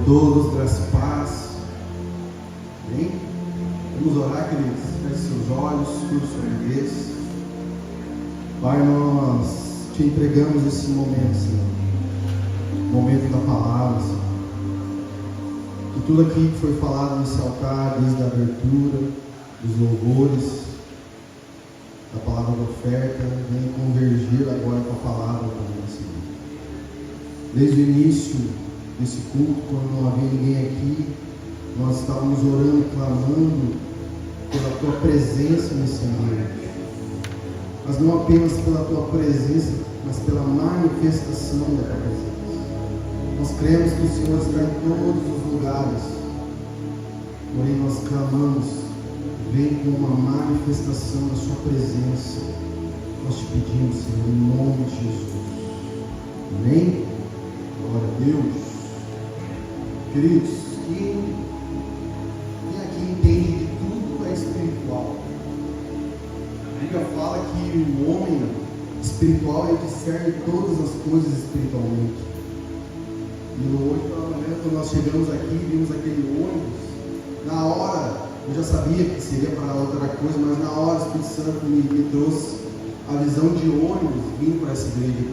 todos, graça e paz. Amém? Vamos orar, queridos. Feche seus olhos, curva sua cabeça. Pai, nós te entregamos esse momento, Senhor. Momento da palavra, Senhor. Que tudo aqui que foi falado nesse altar, desde a abertura, dos louvores, da palavra da oferta, venha convergir agora com a palavra também, Senhor. Desde o início desse culto, quando não havia ninguém aqui, nós estávamos orando e clamando pela tua presença nesse ambiente. Mas não apenas pela tua presença, mas pela manifestação da tua presença. Nós cremos que o Senhor está em todos os lugares, porém nós clamamos, vem com uma manifestação da sua presença. Nós te pedimos, Senhor, em nome de Jesus. Amém? Glória a Deus. Queridos, quem aqui entende que tudo é espiritual? A Bíblia fala que o homem espiritual ele discerne todas as coisas espiritualmente. E hoje pela manhã, quando nós chegamos aqui, vimos aquele ônibus. Na hora, eu já sabia que seria para outra coisa, mas na hora o Espírito Santo me trouxe a visão de ônibus vindo para essa igreja.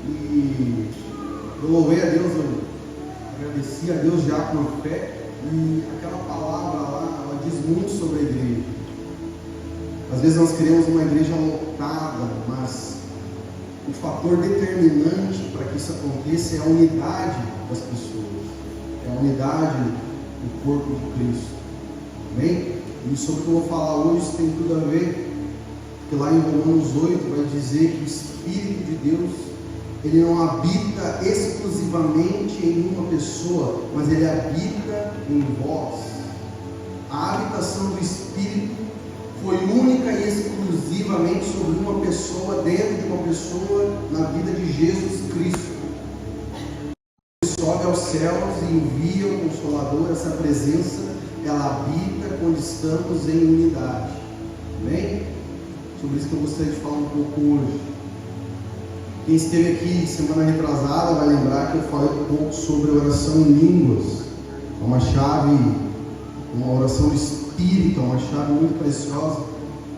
E eu louvei a Deus, eu agradeci a Deus já por fé. E aquela palavra lá, ela diz muito sobre a igreja. Às vezes nós queremos uma igreja lotada, mas o fator determinante para que isso aconteça é a unidade das pessoas, é a unidade do corpo de Cristo. Amém? E sobre o que eu vou falar hoje isso tem tudo a ver, porque lá em Romanos 8 vai dizer que o Espírito de Deus ele não habita exclusivamente em uma pessoa, mas ele habita em vós. A habitação do Espírito foi única e exclusivamente sobre uma pessoa, dentro de uma pessoa, na vida de Jesus Cristo. Ele sobe aos céus e envia o Consolador. Essa presença, ela habita quando estamos em unidade. Amém? Sobre isso que eu gostaria de falar um pouco hoje. Quem esteve aqui semana retrasada vai lembrar que eu falei um pouco sobre oração em línguas. É uma chave, uma oração de espírito, é uma chave muito preciosa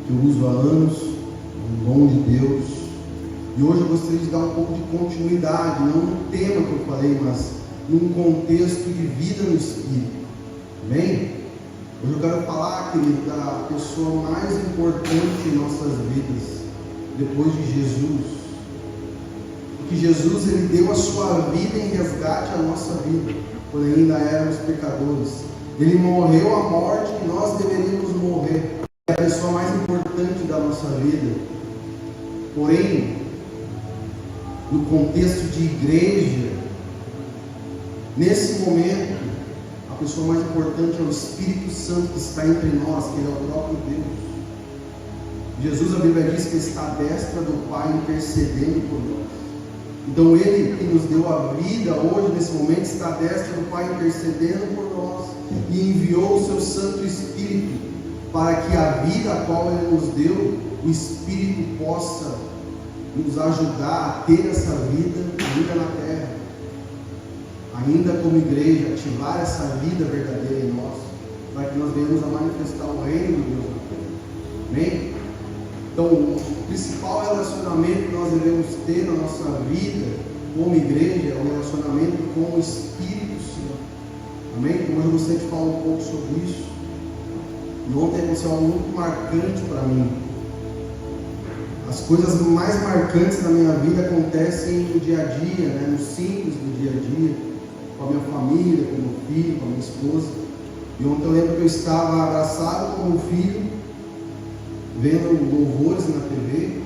que eu uso há anos, um dom de Deus. E hoje eu gostaria de dar um pouco de continuidade, não no tema que eu falei, mas num contexto de vida no Espírito. Amém? Hoje eu quero falar, querido, da pessoa mais importante em nossas vidas, depois de Jesus. Porque Jesus, ele deu a sua vida em resgate à nossa vida, quando ainda éramos pecadores. Ele morreu a morte que nós deveríamos morrer. É a pessoa mais importante da nossa vida. Porém, no contexto de igreja, nesse momento, a pessoa mais importante é o Espírito Santo que está entre nós, que ele é o próprio Deus. Jesus, a Bíblia diz que está à destra do Pai intercedendo por nós. Então ele que nos deu a vida hoje, nesse momento, está à destra do Pai intercedendo por nós e enviou o seu Santo Espírito para que a vida a qual ele nos deu, o Espírito possa nos ajudar a ter essa vida ainda na terra, ainda como igreja, ativar essa vida verdadeira em nós, para que nós venhamos a manifestar o reino de Deus na terra. Amém? Então, o principal relacionamento que nós devemos ter na nossa vida como igreja é o relacionamento com o Espírito Santo. Amém? Então, hoje eu gostaria de falar um pouco sobre isso. E ontem aconteceu algo muito marcante para mim. As coisas mais marcantes da minha vida acontecem no dia a dia, né? No simples do dia a dia, com a minha família, com o meu filho, com a minha esposa. E ontem eu lembro que eu estava abraçado com o meu filho, vendo louvores na TV,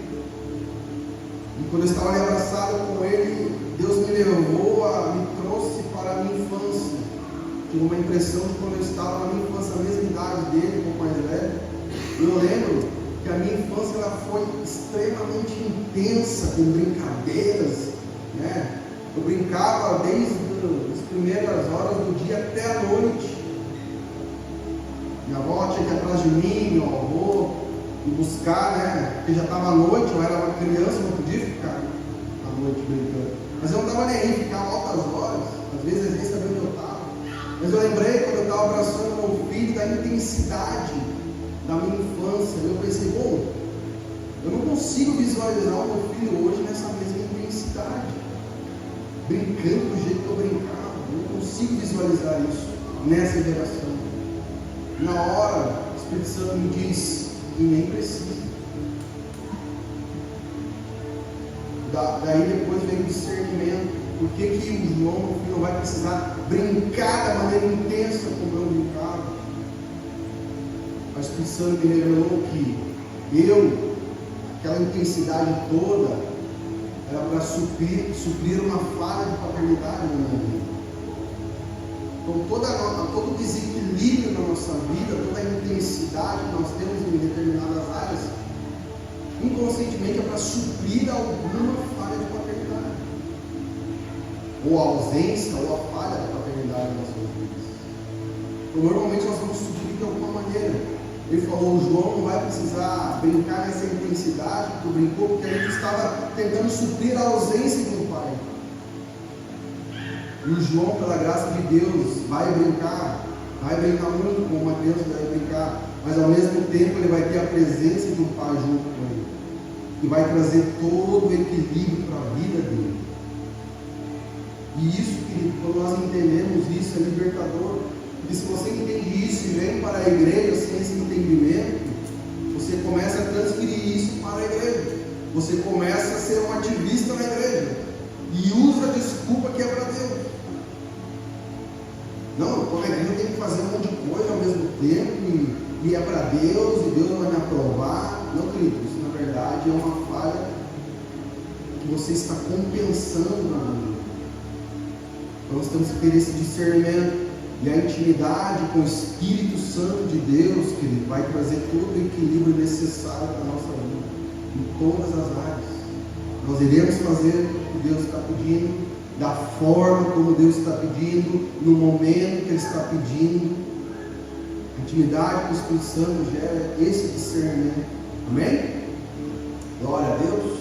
e quando eu estava ali abraçado com ele, Deus me trouxe para a minha infância. Tive uma impressão de quando eu estava na minha infância, a mesma idade dele, um pouco mais velho. E eu lembro que a minha infância ela foi extremamente intensa, com brincadeiras, né? Eu brincava desde as primeiras horas do dia até a noite. Minha avó tinha que ir atrás de mim, meu avô, e buscar, né? Porque já estava à noite, eu era uma criança, não podia ficar à noite brincando. Mas eu não estava nem aí, ficava altas horas. Às vezes nem sabia onde eu estava. Mas eu lembrei quando eu estava abraçando meu filho da intensidade da minha infância. Eu pensei, bom, eu não consigo visualizar o meu filho hoje nessa mesma intensidade, brincando do jeito que eu brincava. Eu não consigo visualizar isso nessa geração. Na hora, o Espírito Santo me diz, e nem precisa. Daí depois vem o discernimento. Por que o João, meu filho, não vai precisar brincar da maneira intensa como eu brincava? Mas o Espírito Santo me revelou que aquela intensidade toda, era para suprir uma falha de paternidade na minha vida. Então todo o desequilíbrio na nossa vida, toda a intensidade que nós temos em determinadas áreas, inconscientemente é para suprir alguma falha de paternidade, ou a ausência, ou a falha da paternidade nas nossas vidas. Então normalmente nós vamos suprir de alguma maneira. Ele falou, o João não vai precisar brincar nessa intensidade que tu brincou, porque a gente estava tentando suprir a ausência de um pai. E o João, pela graça de Deus, vai brincar muito como uma criança deve brincar, mas ao mesmo tempo ele vai ter a presença de um pai junto com ele, que vai trazer todo o equilíbrio para a vida dele. E isso, querido, quando nós entendemos isso, é libertador. E se você entende isso e vem para a igreja sem esse entendimento, você começa a transferir isso para a igreja. Você começa a ser um ativista na igreja e usa a desculpa que é para Deus. Não, como a igreja tem que fazer um monte de coisa ao mesmo tempo e é para Deus e Deus não vai me aprovar. Não, querido, isso na verdade é uma falha que você está compensando na vida. Então nós temos que ter esse discernimento. E a intimidade com o Espírito Santo de Deus, querido, vai trazer todo o equilíbrio necessário para a nossa vida, em todas as áreas. Nós iremos fazer o que Deus está pedindo, da forma como Deus está pedindo, no momento que Ele está pedindo. A intimidade com o Espírito Santo gera esse discernimento. Amém? Glória a Deus.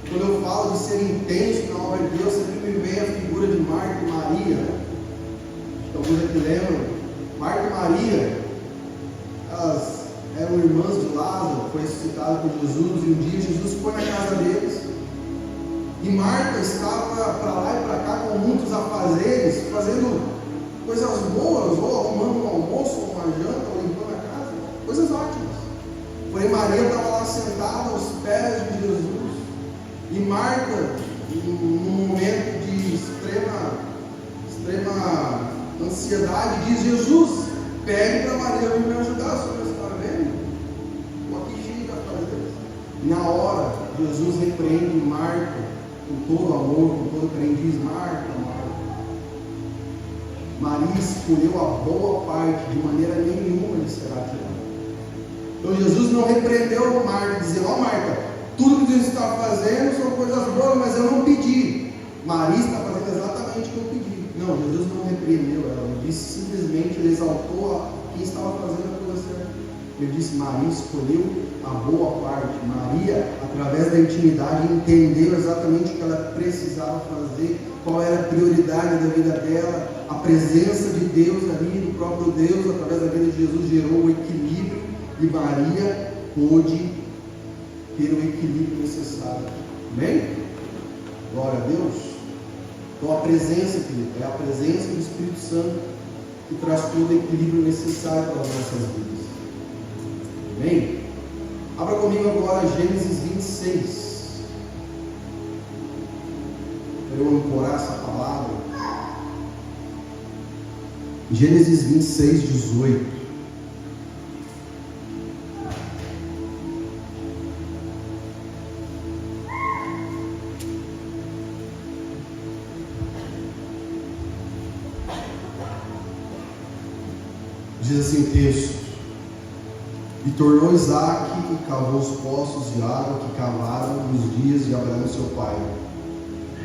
Quando eu falo de ser intenso na obra de Deus, sempre me vem a figura de Marta e Maria, né? Alguns aqui lembram, Marta e Maria, elas eram irmãs de Lázaro, foi ressuscitado por Jesus, e um dia Jesus foi na casa deles, e Marta estava para lá e para cá com muitos afazeres, fazendo coisas boas, ou arrumando um almoço, ou uma janta, ou limpando a casa, coisas ótimas. Porém Maria estava lá sentada aos pés de Jesus, e Marta, num momento de extrema ansiedade, diz: Jesus, pede para Maria vir me ajudar, a senhora está vendo? Estou aqui cheio de afazeres. Na hora, Jesus repreende Marta com todo amor, com todo carinho, diz: Marta, Maria escolheu a boa parte, de maneira nenhuma lhe será tirada. Então Jesus não repreendeu Marta, dizendo: ó Marta, tudo que Deus está fazendo são coisas boas, mas eu não pedi. Maria está fazendo exatamente o que eu pedi. Não, Jesus não repreendeu ela, ele disse simplesmente, ele exaltou quem estava fazendo a coisa certa. Ele disse: Maria escolheu a boa parte. Maria, através da intimidade, entendeu exatamente o que ela precisava fazer, qual era a prioridade da vida dela. A presença de Deus ali, do próprio Deus, através da vida de Jesus, gerou o equilíbrio, e Maria pôde ter o equilíbrio necessário. Amém? Glória a Deus. Então a presença, querido, é a presença do Espírito Santo que traz todo o equilíbrio necessário para as nossas vidas. Amém? Abra comigo agora Gênesis 26. Para eu ancorar essa palavra. Gênesis 26, 18. Diz assim o texto: e tornou Isaque e cavou os poços de água que cavaram nos dias de Abraão seu pai,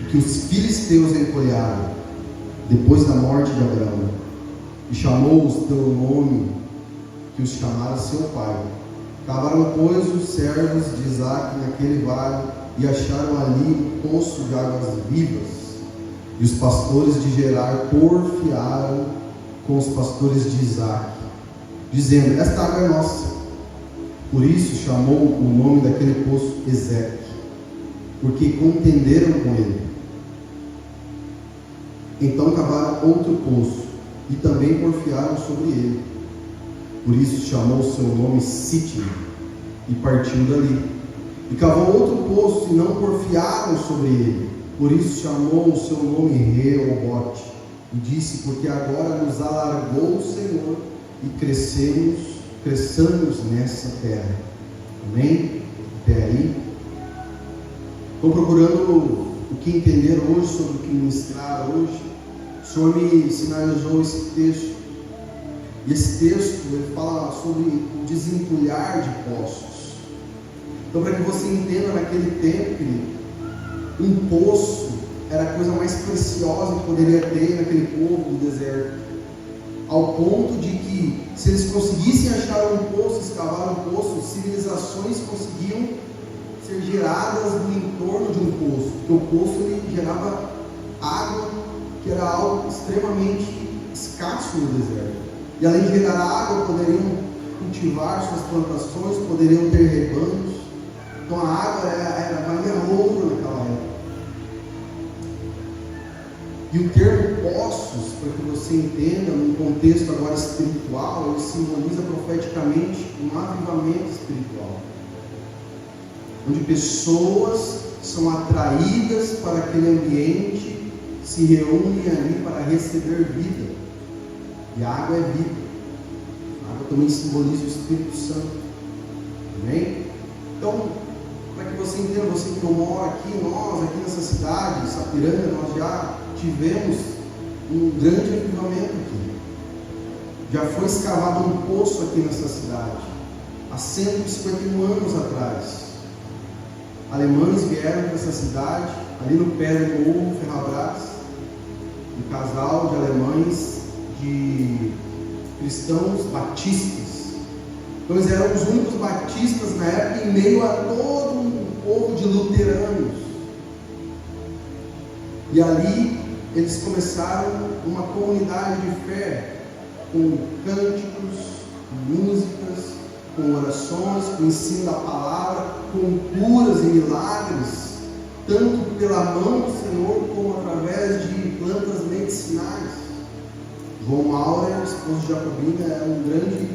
e que os filisteus empolharam depois da morte de Abraão, e chamou-os pelo nome que os chamara seu pai. Cavaram, pois, os servos de Isaque naquele vale, e acharam ali um poço de águas vivas. E os pastores de Gerar porfiaram com os pastores de Isaac, dizendo: esta água é nossa. Por isso chamou o nome daquele poço Ezeque, porque contenderam com ele. Então cavaram outro poço, e também porfiaram sobre ele. Por isso chamou o seu nome Sítio, e partiu dali. E cavou outro poço, e não porfiaram sobre ele. Por isso chamou o seu nome Reobote, e disse: porque agora nos alargou o Senhor, e cresçamos nessa terra. Amém? Até aí. Estou procurando o que entender hoje sobre o que ministrar hoje. O Senhor me sinalizou esse texto. E esse texto ele fala sobre o desentulhar de poços. Então, para que você entenda, naquele tempo, um poço era a coisa mais preciosa que poderia ter naquele povo do deserto. Ao ponto de que, se eles conseguissem achar um poço, escavar um poço, civilizações conseguiam ser geradas no entorno de um poço. Porque o poço ele gerava água, que era algo extremamente escasso no deserto. E além de gerar água, poderiam cultivar suas plantações, poderiam ter rebanhos. Então a água valia ouro naquela época. E o termo poços, para que você entenda, num contexto agora espiritual, ele simboliza profeticamente um avivamento espiritual, onde pessoas são atraídas para aquele ambiente, se reúnem ali para receber vida. E a água é vida. A água também simboliza o Espírito Santo. Amém? Então, para que você entenda, você que não mora aqui, nós aqui nessa cidade, Sapiranga, nós já tivemos um grande avivamento aqui. Já foi escavado um poço aqui nessa cidade, há 151 anos atrás. Alemães vieram para essa cidade, ali no pé do morro Ferrabras, um casal de alemães, de cristãos batistas. Então eles eram os únicos batistas na época, em meio a todo um povo de luteranos. E ali eles começaram uma comunidade de fé, com cânticos, com músicas, com orações, com ensino da palavra, com curas e milagres, tanto pela mão do Senhor como através de plantas medicinais. João Maura, esposo de Jacobina, era um grande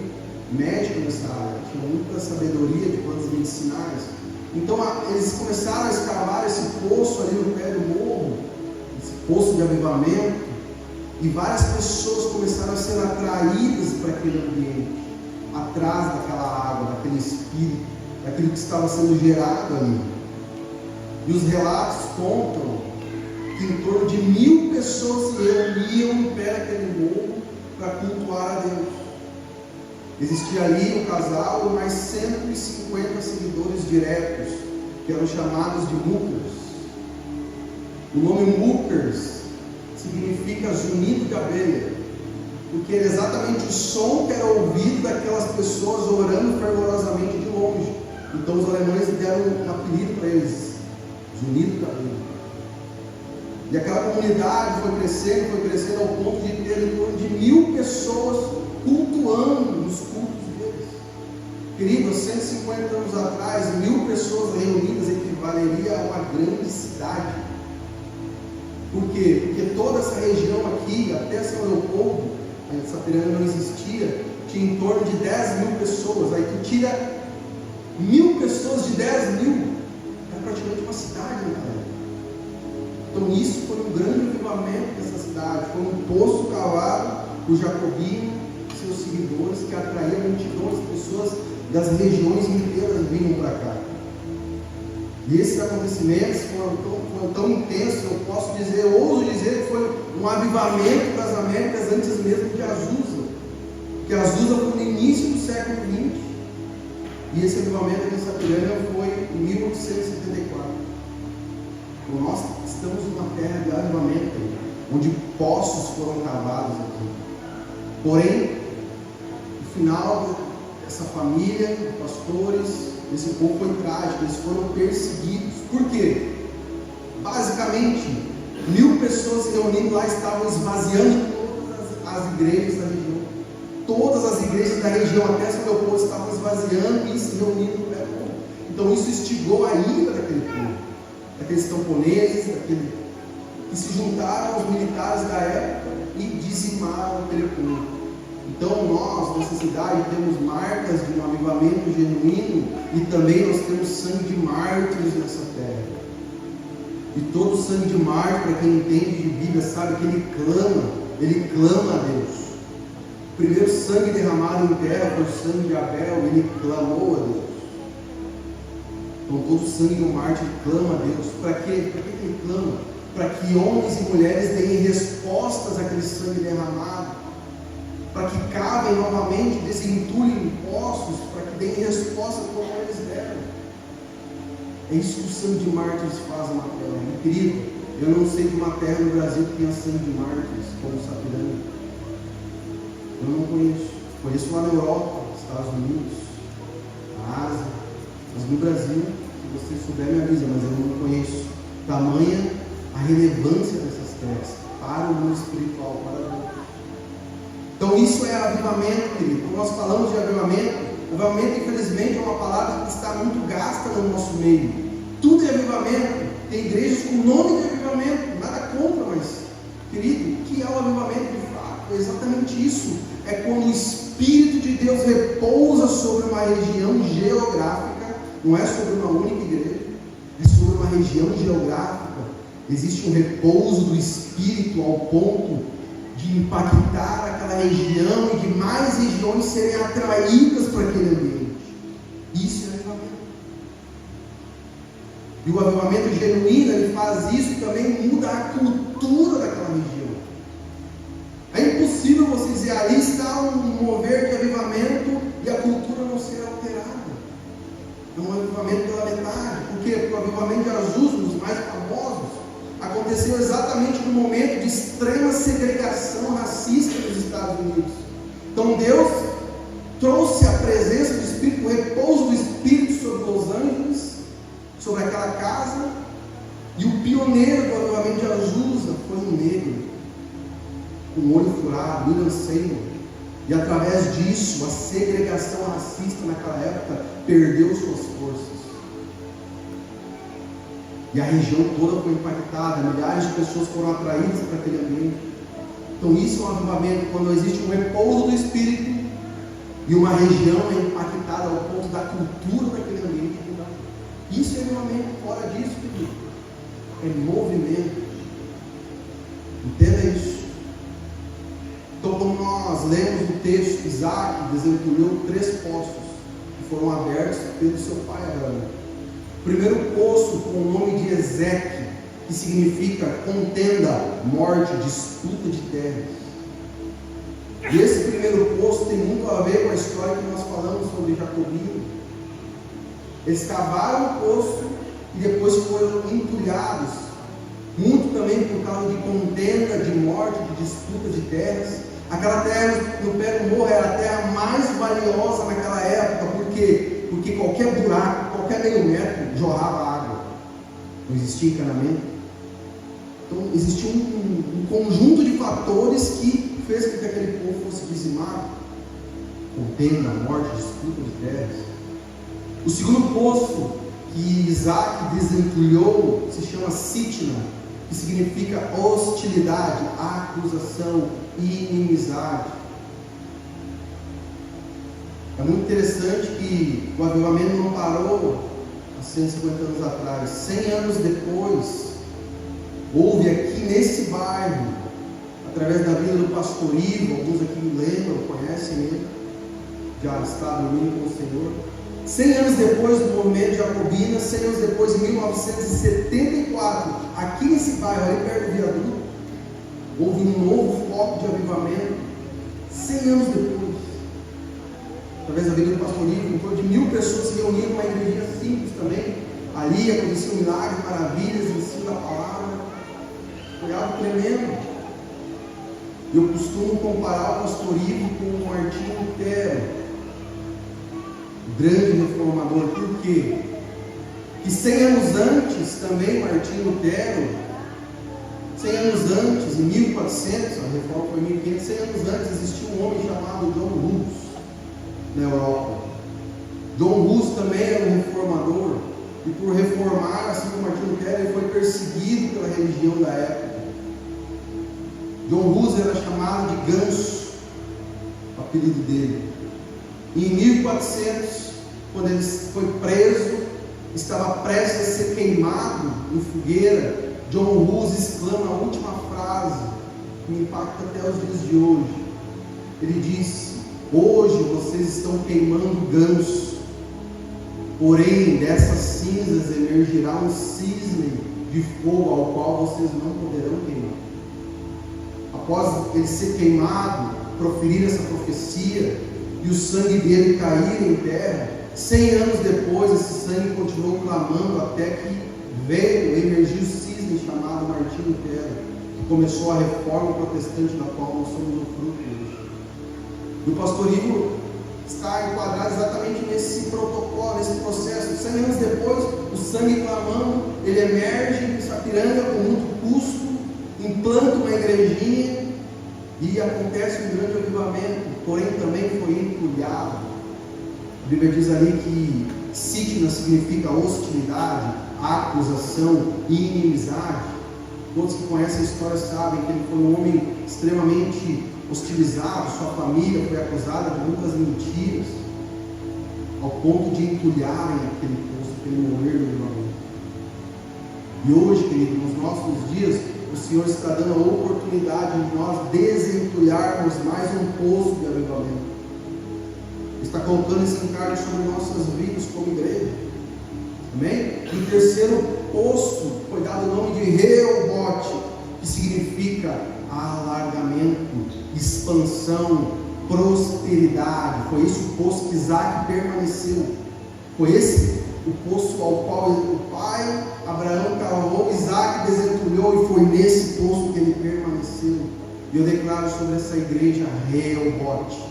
médico nessa área, tinha muita sabedoria de plantas medicinais. Então eles começaram a escavar esse poço ali no pé do morro, esse poço de avivamento, e várias pessoas começaram a ser atraídas para aquele ambiente, atrás daquela água, daquele espírito, daquilo que estava sendo gerado ali. E os relatos contam que em torno de 1000 pessoas se reuniam no pé daquele morro para cultuar a Deus. Existia ali um casal e mais 150 seguidores diretos, que eram chamados de muckers. O nome muckers significa zunido de abelha, porque era exatamente o som que era ouvido daquelas pessoas orando fervorosamente de longe. Então os alemães deram um apelido para eles, zunido de abelha. E aquela comunidade foi crescendo ao ponto de ter em torno de 1000 pessoas cultuando nos cultos deles. Querido, 150 anos atrás, 1000 pessoas reunidas equivaleria a uma grande cidade. Por quê? Porque toda essa região aqui, até São Leopoldo, essa pirâmide não existia, tinha em torno de 10.000 pessoas. Aí tu tira 1000 pessoas de 10.000, era praticamente uma cidade, né, cara? Então isso foi um grande avivamento dessa cidade, foi um poço cavado por Jacobino e seus seguidores, que atraía multidões de pessoas das regiões inteiras vinham para cá. E esses acontecimentos foram tão intensos, eu ouso dizer que foi um avivamento das Américas antes mesmo de Azusa, porque Azusa foi no início do século XX, e esse avivamento aqui em Sapiranga foi em 1874. Então nós estamos numa terra de avivamento, onde poços foram cavados aqui. Porém, no final dessa família, pastores, esse povo foi trágico, eles foram perseguidos. Por quê? Basicamente, 1.000 pessoas se reunindo lá, estavam esvaziando todas as igrejas da região. Todas as igrejas da região, até São Leopoldo, estavam esvaziando e se reunindo no Belo. Então isso instigou a ira daquele povo, daqueles camponeses, que se juntaram aos militares da época e dizimaram aquele povo. Então nós, nessa cidade, temos marcas de um avivamento genuíno e também nós temos sangue de mártires nessa terra. E todo sangue de mártir, para quem entende de Bíblia, sabe que ele clama a Deus. O primeiro sangue derramado em terra foi o sangue de Abel, ele clamou a Deus. Então todo sangue do mártir clama a Deus. Para quê? Para que ele clama? Para que homens e mulheres deem respostas àquele sangue derramado, para que cavem novamente, desentulhem poços, para que deem resposta como eles deram. É isso que o sangue de mártires faz na terra. Incrível. Eu não sei de uma terra no Brasil que tenha sangue de mártires, como Sapiranga. Eu não conheço. Conheço lá na Europa, Estados Unidos, na Ásia. Mas no Brasil, se você souber, me avisa, mas eu não conheço. Tamanha a relevância dessas terras para o mundo espiritual, para Deus. Então isso é avivamento, querido. Quando nós falamos de avivamento, infelizmente é uma palavra que está muito gasta no nosso meio. Tudo é avivamento. Tem igrejas com nome de avivamento, nada contra, mas, querido, o que é o avivamento de fato? É exatamente isso. É quando o Espírito de Deus repousa sobre uma região geográfica, não é sobre uma única igreja, é sobre uma região geográfica. Existe um repouso do Espírito ao ponto de impactar aquela região e de mais regiões serem atraídas para aquele ambiente. Isso é avivamento. E o avivamento genuíno, ele faz isso também, muda a cultura daquela região. É impossível você dizer, ali está um mover de avivamento e a cultura não ser alterada. É um avivamento pela metade. Por quê? Porque o avivamento de Azusa, um dos mais famosos, aconteceu exatamente no momento de extrema segregação racista nos Estados Unidos. Então Deus trouxe a presença do Espírito, o repouso do Espírito sobre Los Angeles, sobre aquela casa, e o pioneiro do avivamento de Azusa foi um negro, com o olho furado, William Seymour. E através disso, a segregação racista naquela época perdeu suas forças. E a região toda foi impactada, milhares de pessoas foram atraídas para aquele ambiente. Então isso é um avivamento, quando existe um repouso do Espírito e uma região é impactada ao ponto da cultura daquele ambiente mudar. Isso é avivamento, fora disso, querido, é movimento. Entenda isso. Então, quando nós lemos o texto, Isaac desentulhou 3 poços que foram abertos pelo seu pai Abraão. O primeiro poço com o nome de Ezeque, que significa contenda, morte, disputa de terras. E esse primeiro poço tem muito a ver com a história que nós falamos sobre Jacobino. Eles cavaram o poço e depois foram entulhados, muito também por causa de contenda, de morte, de disputa de terras. Aquela terra no pé do morro era a terra mais valiosa naquela época, porque qualquer buraco, qualquer meio metro jorrava água. Não existia encanamento. Então existia um conjunto de fatores que fez com que aquele povo fosse dizimado. Contenda, morte, disputa de terras. O segundo poço que Isaac desentulhou se chama Sitna, que significa hostilidade, acusação e inimizade. É muito interessante que o avivamento não parou há 150 anos atrás. 100 anos depois, houve aqui nesse bairro, através da vida do pastor Ivo, alguns aqui lembram, conhecem ele, já está dormindo com o Senhor. 100 anos depois do movimento jacobino, 100 anos depois, em 1974, aqui nesse bairro, ali perto do viaduto, houve um novo foco de avivamento. 100 anos depois, através da vida do pastor Ivo, um torno de 1000 pessoas se reuniram numa igreja simples também. Ali aconteciam milagres, maravilhas, ensino da palavra. Foi algo tremendo. Eu costumo comparar o pastor Ivo com o Martinho Lutero, grande reformador. Por quê? Que 100 anos antes também Martinho Lutero 100 anos antes, em 1400, a reforma foi em 1500, 100 anos antes, existia um homem chamado John Hus na Europa. John Hus também era um reformador, e por reformar, assim como Martinho Lutero, ele foi perseguido pela religião da época. John Hus era chamado de Ganso, o apelido dele. E em 1400, quando ele foi preso, estava prestes a ser queimado em fogueira, John Hus exclama a última frase que me impacta até os dias de hoje. Ele disse: hoje vocês estão queimando ganso, porém dessas cinzas emergirá um cisne de fogo ao qual vocês não poderão queimar. Após ele ser queimado, proferir essa profecia e o sangue dele cair em terra, 100 anos depois esse sangue continuou clamando até que veio emergir o cisne chamado Martinho Lutero, que começou a reforma protestante da qual nós somos o fruto hoje. E o pastor Igor está enquadrado exatamente nesse protocolo, nesse processo. 100 anos depois, o sangue clamando, ele emerge em Sapiranga com muito custo, implanta uma igrejinha e acontece um grande avivamento, porém também foi entulhado. A Bíblia diz ali que Sitna significa hostilidade, acusação e inimizade. Todos que conhecem a história sabem que ele foi um homem extremamente hostilizado, sua família foi acusada de muitas mentiras, ao ponto de entulharem aquele poço para ele morrer no avivamento. E hoje, querido, nos nossos dias, o Senhor está dando a oportunidade de nós desentulharmos mais um poço de avivamento. Está colocando esse encargo sobre nossas vidas como igreja. Amém? E o terceiro poço foi dado o nome de Rehobote, que significa alargamento, expansão, prosperidade. Foi esse o poço que Isaac permaneceu. Foi esse o poço ao qual o pai Abraão cavou, Isaac desentulhou, e foi nesse poço que ele permaneceu. E eu declaro sobre essa igreja Rehobote.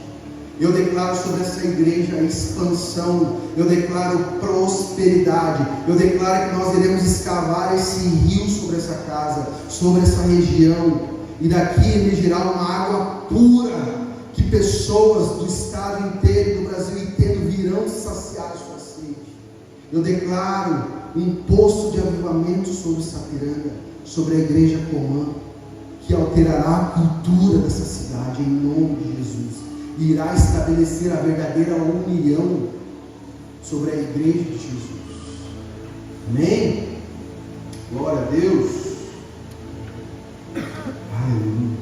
Eu declaro sobre essa igreja expansão, eu declaro prosperidade, eu declaro que nós iremos escavar esse rio sobre essa casa, sobre essa região, e daqui emergirá uma água pura, que pessoas do estado inteiro, do Brasil inteiro, virão saciar sua sede. Eu declaro um poço de avivamento sobre Sapiranga, sobre a igreja Comã, que alterará a cultura dessa cidade, em nome de Jesus. E irá estabelecer a verdadeira união sobre a igreja de Jesus. Amém? Glória a Deus. Aleluia.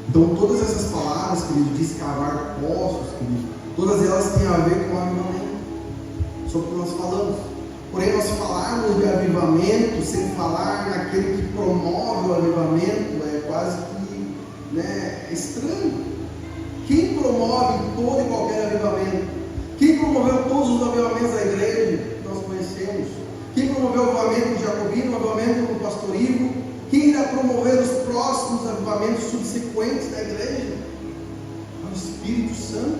Então todas essas palavras, querido, de escavar poços, querido, todas elas têm a ver com o avivamento, sobre o que nós falamos. Porém, nós falarmos de avivamento sem falar naquele que promove o avivamento é quase que estranho. Quem promove todo e qualquer avivamento? Quem promoveu todos os avivamentos da igreja que nós conhecemos? Quem promoveu o avivamento de Jacobino, o avivamento do pastor Ivo? Quem irá promover os próximos avivamentos subsequentes da igreja? É o Espírito Santo.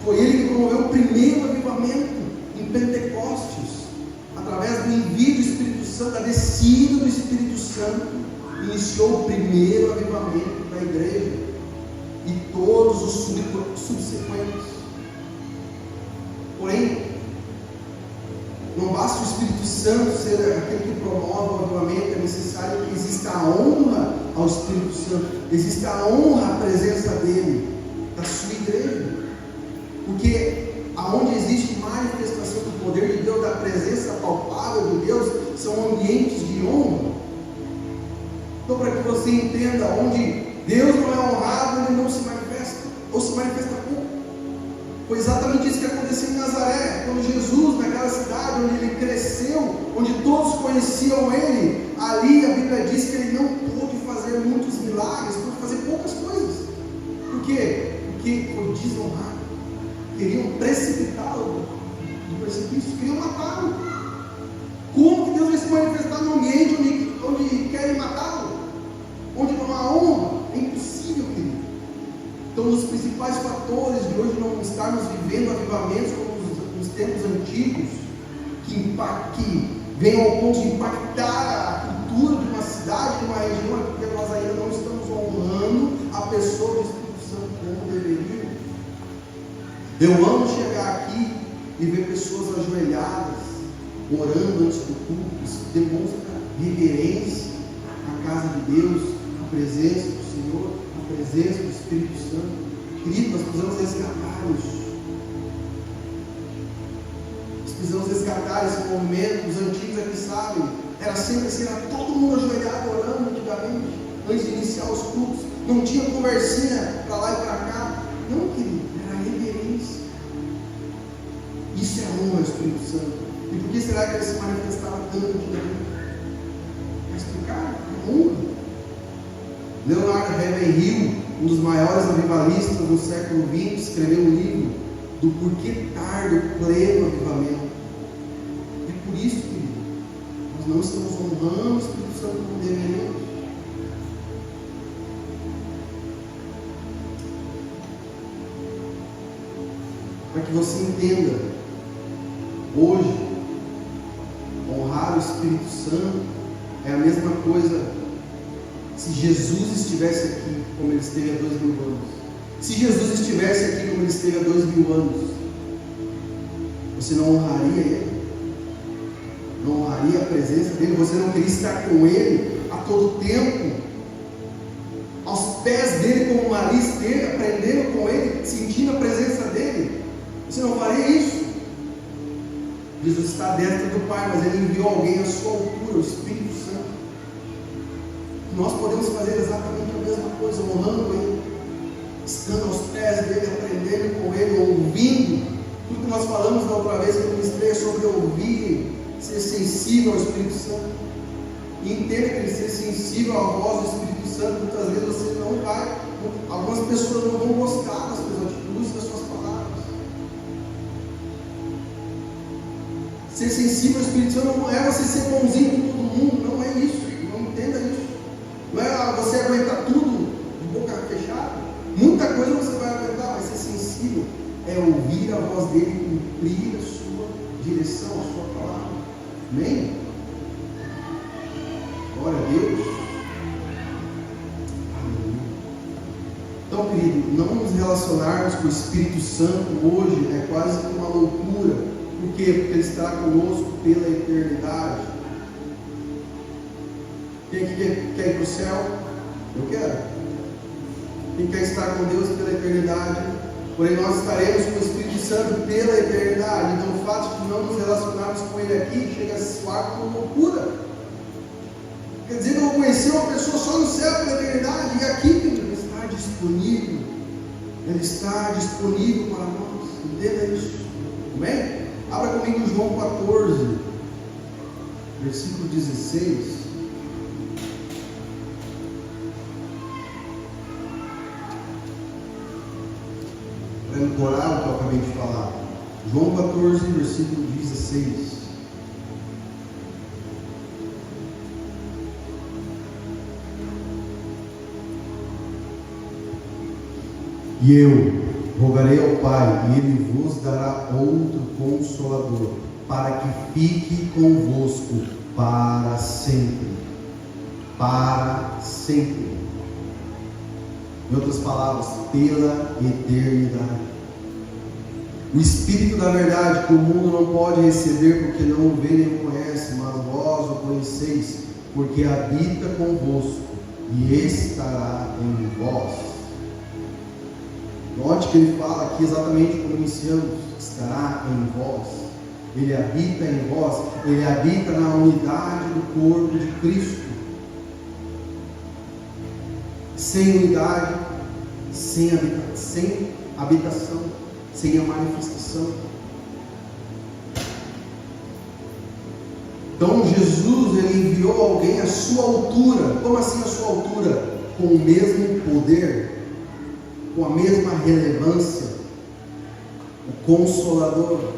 Foi ele que promoveu o primeiro avivamento em Pentecostes. Através do envio do Espírito Santo, da descida do Espírito Santo, iniciou o primeiro avivamento da igreja e todos os subsequentes. Porém, não basta o Espírito Santo ser aquele que promove o avivamento, é necessário que exista a honra ao Espírito Santo, exista a honra à presença dele, da sua igreja, porque aonde existe manifestação do poder de Deus, da presença palpável de Deus, são ambientes de honra. Então, para que você entenda, onde Deus não é honrado, ele não se manifesta, ou se manifesta pouco. Foi exatamente isso que aconteceu em Nazaré, quando Jesus, naquela cidade onde ele cresceu, onde todos conheciam ele, ali a Bíblia diz que ele não pôde fazer muitos milagres, pôde fazer poucas coisas. Por quê? Porque foi desonrado. Queriam precipitá-lo do precipício, queriam matá-lo. Como que Deus vai se manifestar num ambiente onde querem matá-lo? Onde não há honra? É impossível, querido. Então, um dos principais fatores de hoje não estarmos vivendo avivamentos como nos tempos antigos, que venham ao ponto de impactar a cultura de uma cidade, de uma região, porque nós ainda não estamos honrando a pessoa do Espírito Santo como deveria. Eu amo chegar aqui e ver pessoas ajoelhadas, orando antes do culto. Isso demonstra reverência à casa de Deus, à presença do Senhor, à presença do Espírito Santo. Querido, nós precisamos resgatar isso. Nós precisamos resgatar esse movimento. Os antigos aqui sabem, era sempre assim, era todo mundo ajoelhado orando antigamente, antes de iniciar os cultos. Não tinha conversinha para lá e para cá. Não, querido, era reverência. Isso é honra ao Espírito Santo. E por que será que ele se manifestava tanto antigamente? Para explicar, é honra. Leonardo Ravenhill, um dos maiores avivalistas do século XX, escreveu um livro do porquê tarda o pleno avivamento. É por isso, querido, nós não estamos honrando o Espírito Santo como deveríamos. Para que você entenda, hoje, honrar o Espírito Santo é a mesma coisa se Jesus estivesse aqui como ele esteve há 2000 anos. Se Jesus estivesse aqui como ele esteve há 2000 anos, você não honraria ele? Não honraria a presença dele? Você não queria estar com ele a todo tempo? Aos pés dele como Maria esteve, aprendendo com ele, sentindo a presença dele? Você não faria isso? Jesus está dentro do Pai, mas ele enviou alguém à sua altura, o Espírito Santo. Nós podemos fazer exatamente a mesma coisa, honrando ele, estando aos pés dele, aprendendo com ele, ouvindo. Tudo que nós falamos da outra vez que eu ministrei sobre ouvir, ser sensível ao Espírito Santo. E entenda que ser sensível à voz do Espírito Santo, muitas vezes você não vai, algumas pessoas não vão gostar das suas atitudes, das suas palavras. Ser sensível ao Espírito Santo não é você ser bonzinho com todo mundo, não é isso, não entenda isso. Não é você aguentar tudo de boca fechada. Muita coisa você vai aguentar, mas ser sensível é ouvir a voz dele, cumprir a sua direção, a sua palavra. Amém? Glória a Deus. Aleluia. Então, querido, não nos relacionarmos com o Espírito Santo hoje é quase que uma loucura. Por quê? Porque ele estará conosco pela eternidade. Quem aqui quer ir para o céu? Eu quero. Quem quer estar com Deus pela eternidade? Porém, nós estaremos com o Espírito Santo pela eternidade. Então, o fato de não nos relacionarmos com Ele aqui chega a soar como loucura. Quer dizer que eu vou conhecer uma pessoa só no céu pela eternidade. E aqui, Ele está disponível. Ele está disponível para nós. Entenda isso. Amém? Abra comigo João 14, versículo 16. Para ancorar o que eu acabei de falar. João 14, versículo 16. E eu rogarei ao Pai, e Ele vos dará outro Consolador, para que fique convosco para sempre. Para sempre. Em outras palavras, pela eternidade. O Espírito da verdade que o mundo não pode receber, porque não o vê nem o conhece, mas vós o conheceis, porque habita convosco e estará em vós. Note que ele fala aqui exatamente como iniciamos: estará em vós. Ele habita em vós, ele habita na unidade do corpo de Cristo. Sem unidade, sem habitação, sem a manifestação. Então Jesus, ele enviou alguém à sua altura. Como assim à sua altura? Com o mesmo poder, com a mesma relevância, o Consolador.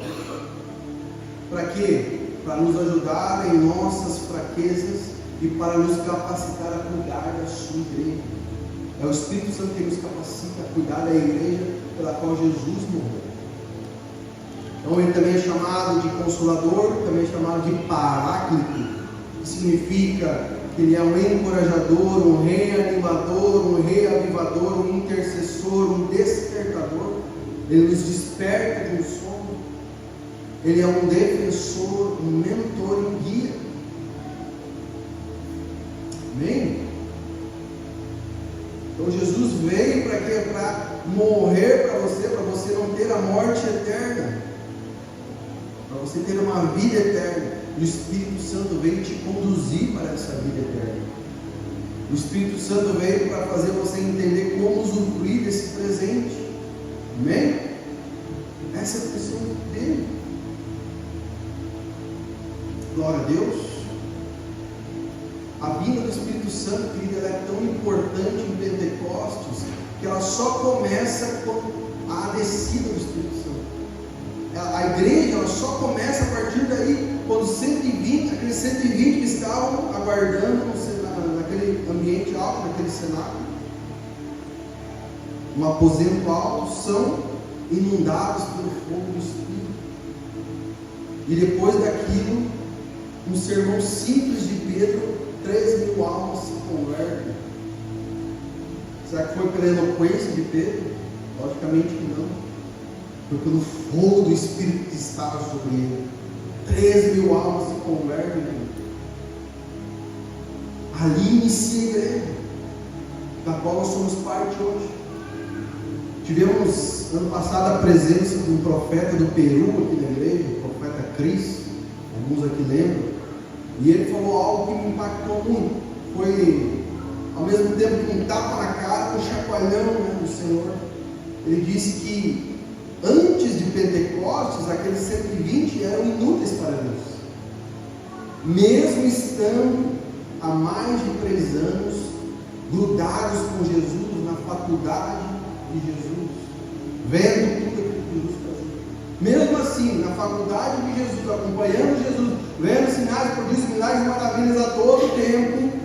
Para quê? Para nos ajudar em nossas fraquezas e para nos capacitar a cuidar da sua igreja. É o Espírito Santo que nos capacita a cuidar da igreja pela qual Jesus morreu. É Então ele também é chamado de Consolador, também é chamado de Paráclito, que significa que ele é um encorajador, um reanimador, um reavivador, um intercessor, um despertador. Ele nos desperta de um sono. Ele é um defensor, um mentor e guia. Amém? Então Jesus veio para quê? Para morrer para você não ter a morte eterna, para você ter uma vida eterna. O Espírito Santo veio te conduzir para essa vida eterna. O Espírito Santo veio para fazer você entender como usufruir desse presente. Amém? Essa é a missão dele. Glória a Deus. A vinda do Espírito Santo, querida, ela é tão importante em Pentecostes, que ela só começa com a descida do Espírito Santo. A igreja, ela só começa a partir daí, quando aqueles 120 que estavam aguardando naquele ambiente alto, naquele cenáculo, um aposento alto, são inundados pelo fogo do Espírito. E depois daquilo, um sermão simples de Pedro, 3.000 almas se convertem. Será que foi pela eloquência de Pedro? Logicamente que não. Foi pelo fogo do Espírito que estava sobre ele. 13.000 almas se convertem. Ali inicia a igreja, da qual nós somos parte hoje. Tivemos ano passado a presença de um profeta do Peru aqui na igreja, o profeta Cris, alguns aqui lembram. E ele falou algo que me impactou muito. Foi, ao mesmo tempo que um tapa na cara, um chacoalhão do Senhor. Ele disse que antes de Pentecostes, aqueles 120 eram inúteis para Deus. Mesmo estando há mais de 3 anos grudados com Jesus, na faculdade de Jesus, vendo tudo aquilo que Jesus fazia. Mesmo assim, na faculdade de Jesus, acompanhando Jesus, vendo sinais, prodígios, milagres e maravilhas a todo tempo,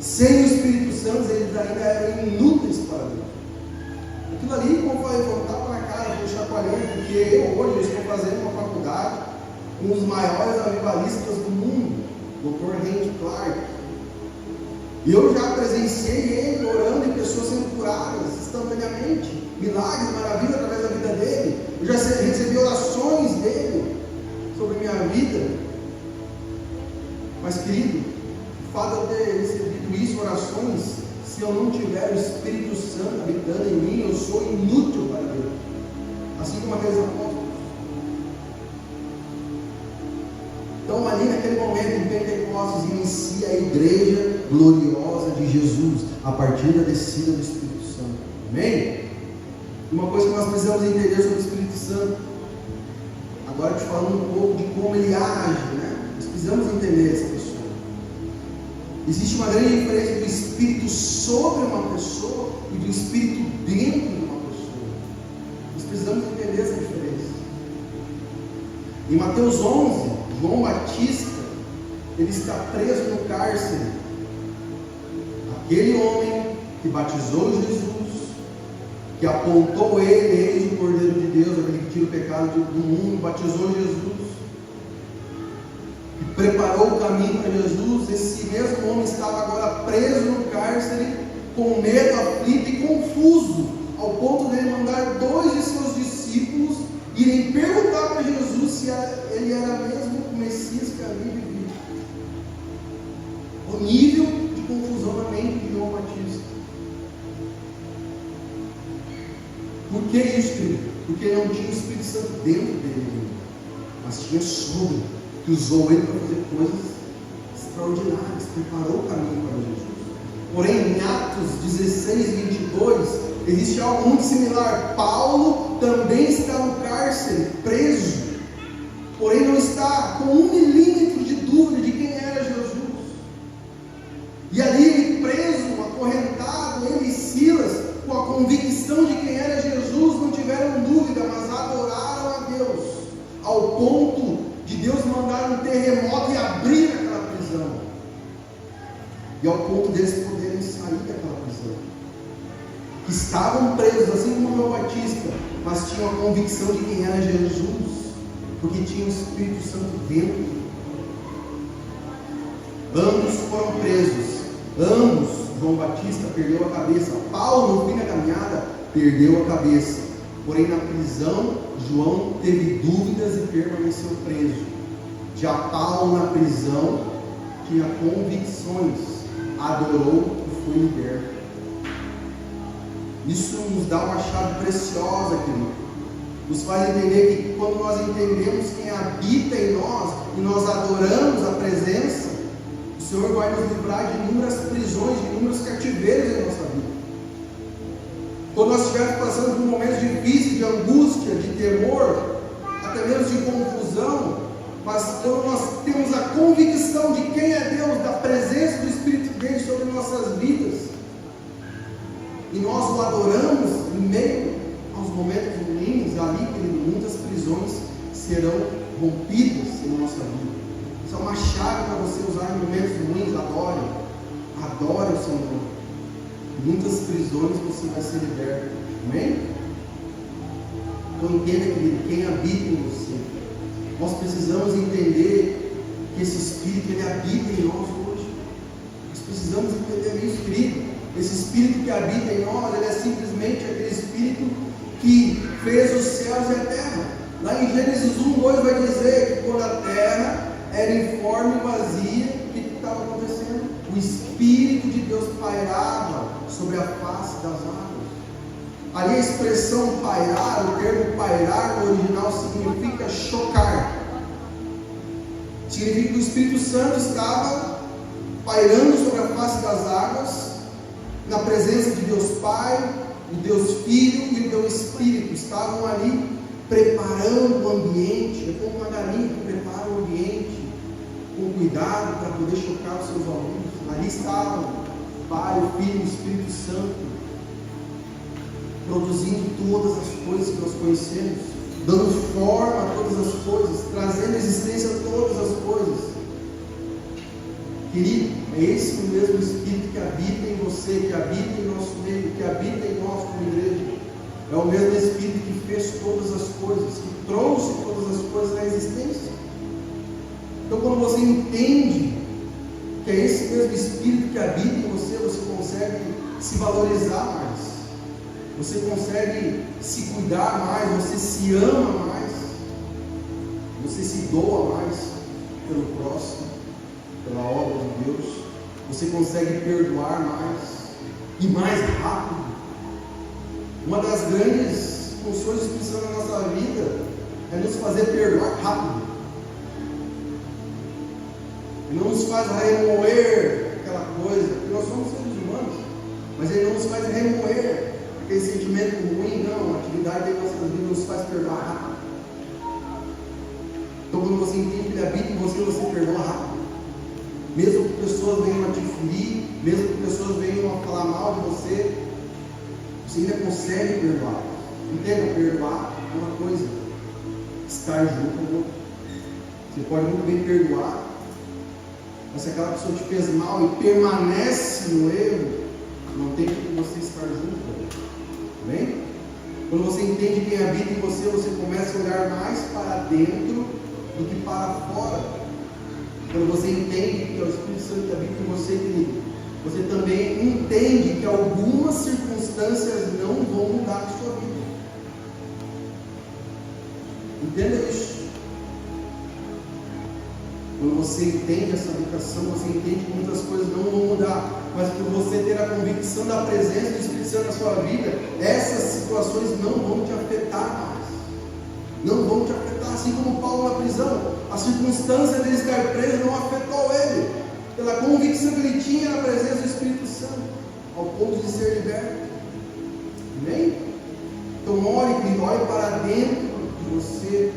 sem o Espírito Santo, eles ainda eram inúteis para Deus. Aquilo ali, como eu falei, voltar para cá, eu chacoalhando, porque eu estou fazendo uma faculdade com os maiores avivalistas do mundo, Dr. Randy Clark. E eu já presenciei ele orando e pessoas sendo curadas instantaneamente, milagres, maravilhas através da vida dele. Eu já recebi orações dele sobre minha vida. Mas, querido, o fato de eu ter recebido isso, orações, se eu não tiver o Espírito Santo habitando em mim, eu sou inútil para Deus. Assim como aqueles apóstolos. Então, ali naquele momento, em Pentecostes, inicia a igreja gloriosa de Jesus, a partir da descida do Espírito Santo. Amém? Uma coisa que nós precisamos entender sobre o Espírito Santo, agora te falando um pouco de como ele age, né? Nós precisamos entender essa pessoa. Existe uma grande diferença do Espírito sobre uma pessoa e do Espírito dentro de uma pessoa. Nós precisamos entender essa diferença. Em Mateus 11, João Batista, ele está preso no cárcere. Aquele homem que batizou Jesus, que apontou ele, eis o Cordeiro de Deus, aquele que tira o pecado do mundo, batizou Jesus, que preparou o caminho para Jesus. Esse mesmo homem estava agora preso no cárcere, com medo, aflito e confuso, ao ponto de ele mandar 2 de seus discípulos irem perguntar para Jesus se ele era mesmo o Messias que havia vivido. O nível de confusão na mente de João Batista. Por que isso, querido? Porque ele não tinha o Espírito Santo dentro dele, mas tinha sobre, que usou ele para fazer coisas extraordinárias, preparou o caminho para Jesus. Porém, em Atos 16, 22, existe algo muito similar. Paulo também está no cárcere, preso, porém não está com 1 milímetro de dúvida de quem era Jesus. E ali ele preso, acorrentado, ele e Silas, com a convicção de quem era Jesus, não tiveram dúvida, mas adoraram a Deus, ao ponto de Deus mandar um terremoto e abrir aquela prisão, e ao ponto deles poderem sair daquela prisão, que estavam presos, assim como João Batista, mas tinham a convicção de quem era Jesus. porque tinha o Espírito Santo dentro. Ambos foram presos. Ambos, João Batista perdeu a cabeça. Paulo, no fim da caminhada, perdeu a cabeça. Porém, na prisão, João teve dúvidas e permaneceu preso. Já Paulo, na prisão, tinha convicções, adorou e foi liberto. Isso nos dá uma chave preciosa, querido. Nos faz entender que quando nós entendemos quem habita em nós e nós adoramos a presença, o Senhor vai nos livrar de inúmeras prisões, de inúmeros cativeiros em nossa vida. Quando nós estivermos passando por momentos difíceis, de angústia, de temor, até mesmo de confusão, mas quando nós temos a convicção de quem é Deus, da presença do Espírito dele sobre nossas vidas, e nós o adoramos em meio aos momentos ruins, ali, querido, muitas prisões serão rompidas em nossa vida. Isso é uma chave para você usar em momentos ruins. Adore o Senhor. Muitas prisões você vai ser liberto. Amém? Então entenda, querido, quem habita em você. Nós precisamos entender que esse Espírito, ele habita em nós hoje. Nós precisamos entender isso, querido. Esse Espírito que habita em nós, ele é simplesmente aquele Espírito que fez os céus e a terra. Lá em Gênesis 1:2 vai dizer que quando a terra era informe e vazia, o que estava acontecendo? O Espírito de Deus pairava sobre a face das águas. Ali a expressão pairar, o termo pairar no original significa chocar. Significa que o Espírito Santo estava pairando sobre a face das águas, na presença de Deus Pai, o Deus Filho e o Deus Espírito. Estavam ali preparando o ambiente. É como uma galinha que prepara o ambiente com cuidado para poder chocar os seus ouvidos. Ali estavam o Pai, o Filho e o Espírito Santo, produzindo todas as coisas que nós conhecemos, dando forma a todas as coisas, trazendo existência a todas as coisas. Querido, é esse o mesmo Espírito que habita em você, que habita em nosso meio, que habita em nós como igreja. É o mesmo Espírito que fez todas as coisas, que trouxe todas as coisas à existência. Então, quando você entende que é esse mesmo Espírito que habita em você, você consegue se valorizar mais, você consegue se cuidar mais, você se ama mais, você se doa mais pelo próximo, pela obra de Deus, você consegue perdoar mais e mais rápido. Uma das grandes funções do Espírito Santo na nossa vida é nos fazer perdoar rápido. Ele não nos faz remoer aquela coisa, porque nós somos seres humanos, mas Ele não nos faz remoer aquele sentimento ruim, não. A atividade da nossa vida nos faz perdoar rápido. Então, quando você entende que Ele habita em você, você perdoa rápido. Mesmo que pessoas venham a te ferir, mesmo que pessoas venham a falar mal de você, você ainda consegue perdoar. Entenda, perdoar é uma coisa, estar junto é outra. Você pode muito bem perdoar, mas se aquela pessoa te fez mal e permanece no erro, não tem como você estar junto. Amém? Quando você entende quem habita em você, você começa a olhar mais para dentro do que para fora. Quando você entende que é o Espírito Santo que habita em você, querido, você também entende que algumas circunstâncias não vão mudar a sua vida. Entenda isso. Quando você entende essa habitação, você entende que muitas coisas não vão mudar, mas por você ter a convicção da presença do Espírito Santo na sua vida, essas situações não vão te afetar mais. Não vão te afetar, assim como Paulo na prisão. A circunstância dele estar preso não afetou ele, pela convicção que ele tinha na presença do Espírito Santo, ao ponto de ser liberto. Amém? Então ore para dentro de você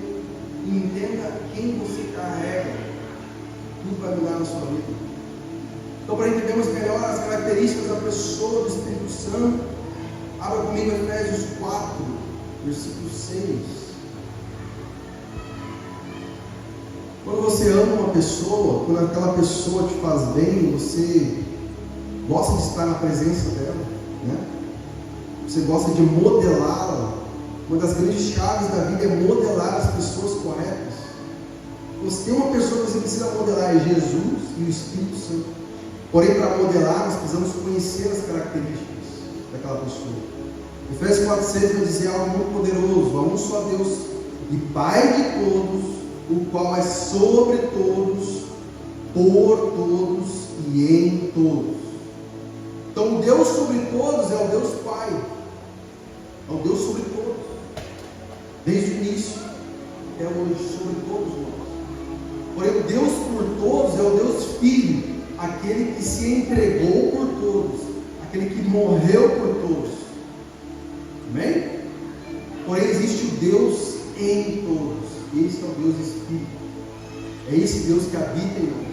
e entenda quem você carrega. Tudo vai mudar na sua vida. Então, para entendermos melhor as características da pessoa do Espírito Santo, abra comigo Efésios 4, versículo 6. Quando você ama uma pessoa, quando aquela pessoa te faz bem, você gosta de estar na presença dela, né? Você gosta de modelá-la. Uma das grandes chaves da vida é modelar as pessoas corretas. Você tem uma pessoa que você precisa modelar, é Jesus e o Espírito Santo. Porém, para modelar, nós precisamos conhecer as características daquela pessoa. Efésios 4,6 vai dizer algo muito poderoso: há um só Deus e Pai de todos, o qual é sobre todos, por todos e em todos. Então, o Deus sobre todos é o Deus Pai, é o Deus sobre todos, desde o início até hoje, sobre todos nós. Porém, o Deus por todos é o Deus Filho, aquele que se entregou por todos, aquele que morreu por todos. Amém? Porém, existe o Deus em todos. Esse é o Deus Espírito. É esse Deus que habita em nós,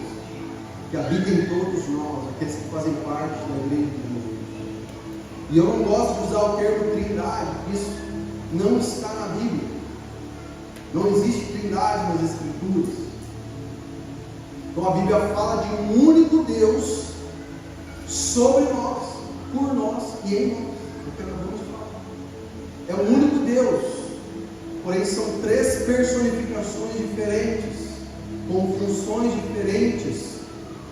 que habita em todos nós, aqueles que fazem parte da igreja de Jesus. E eu não gosto de usar o termo trindade, porque isso não está na Bíblia. Não existe trindade nas Escrituras. Então a Bíblia fala de um único Deus sobre nós, por nós e em nós. É o que acabamos de falar. É um único Deus, porém são três personificações diferentes, com funções diferentes,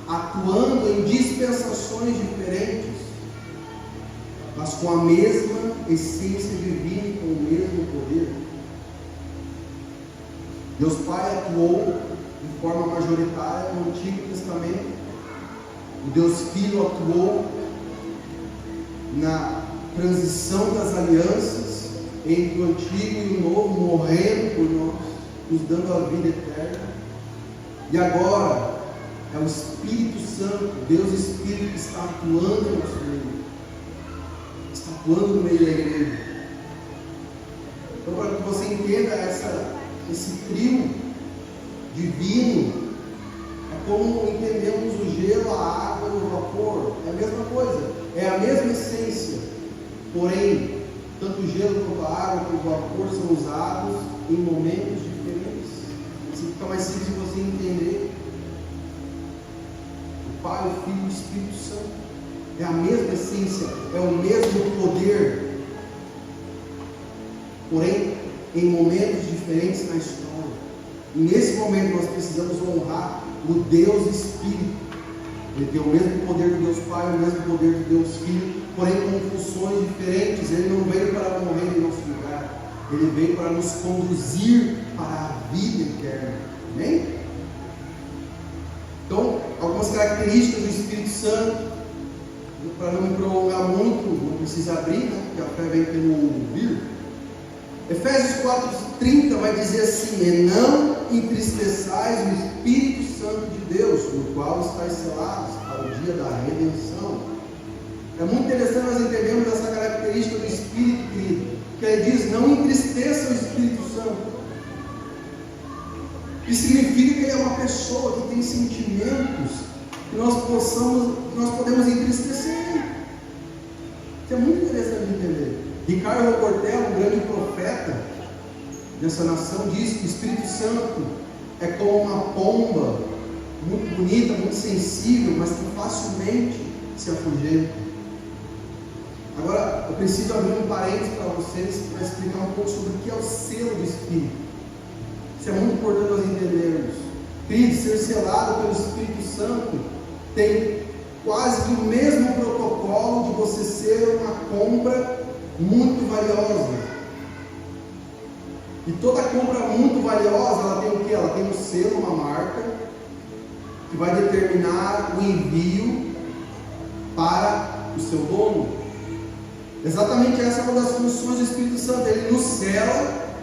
atuando em dispensações diferentes, mas com a mesma essência divina e com o mesmo poder. Deus Pai atuou de forma majoritária no Antigo Testamento. O Deus Filho atuou na transição das alianças entre o Antigo e o Novo, morrendo por nós, nos dando a vida eterna. E agora é o Espírito Santo, Deus Espírito, que está atuando no nosso meio, está atuando no meio da igreja. Então, para que você entenda esse trio divino, é como entendemos o gelo, a água e o vapor. É a mesma coisa, é a mesma essência, porém tanto o gelo quanto a água quanto o vapor são usados em momentos diferentes. Assim fica mais simples de você entender. O Pai, o Filho e o Espírito Santo é a mesma essência, é o mesmo poder, porém em momentos diferentes na história. E nesse momento nós precisamos honrar o Deus Espírito. Ele tem o mesmo poder do Deus Pai, o mesmo poder do Deus Filho, porém com funções diferentes. Ele não veio para morrer em nosso lugar, ele veio para nos conduzir para a vida eterna. Amém? Então, algumas características do Espírito Santo, para não me prolongar muito, não precisa abrir, né? Porque a fé vem pelo ouvir. Efésios 4,30 vai dizer assim: e não entristeçais o Espírito Santo de Deus, no qual estáis selados para o dia da redenção. É muito interessante nós entendermos essa característica do Espírito, querido, que ele diz: não entristeça o Espírito Santo. Isso significa que ele é uma pessoa que tem sentimentos que nós podemos entristecer ele. Isso é muito interessante de entender. Ricardo Cortella, um grande profeta dessa nação, diz que o Espírito Santo é como uma pomba muito bonita, muito sensível, mas que facilmente se afugenta. Agora, eu preciso abrir um parênteses para vocês para explicar um pouco sobre o que é o selo do Espírito. Isso é muito importante nós entendermos. Querido, ser selado pelo Espírito Santo tem quase que o mesmo protocolo de você ser uma compra muito valiosa. E toda compra muito valiosa, ela tem o que? Ela tem um selo, uma marca, que vai determinar o envio para o seu dono. Exatamente essa é uma das funções do Espírito Santo. Ele nos sela,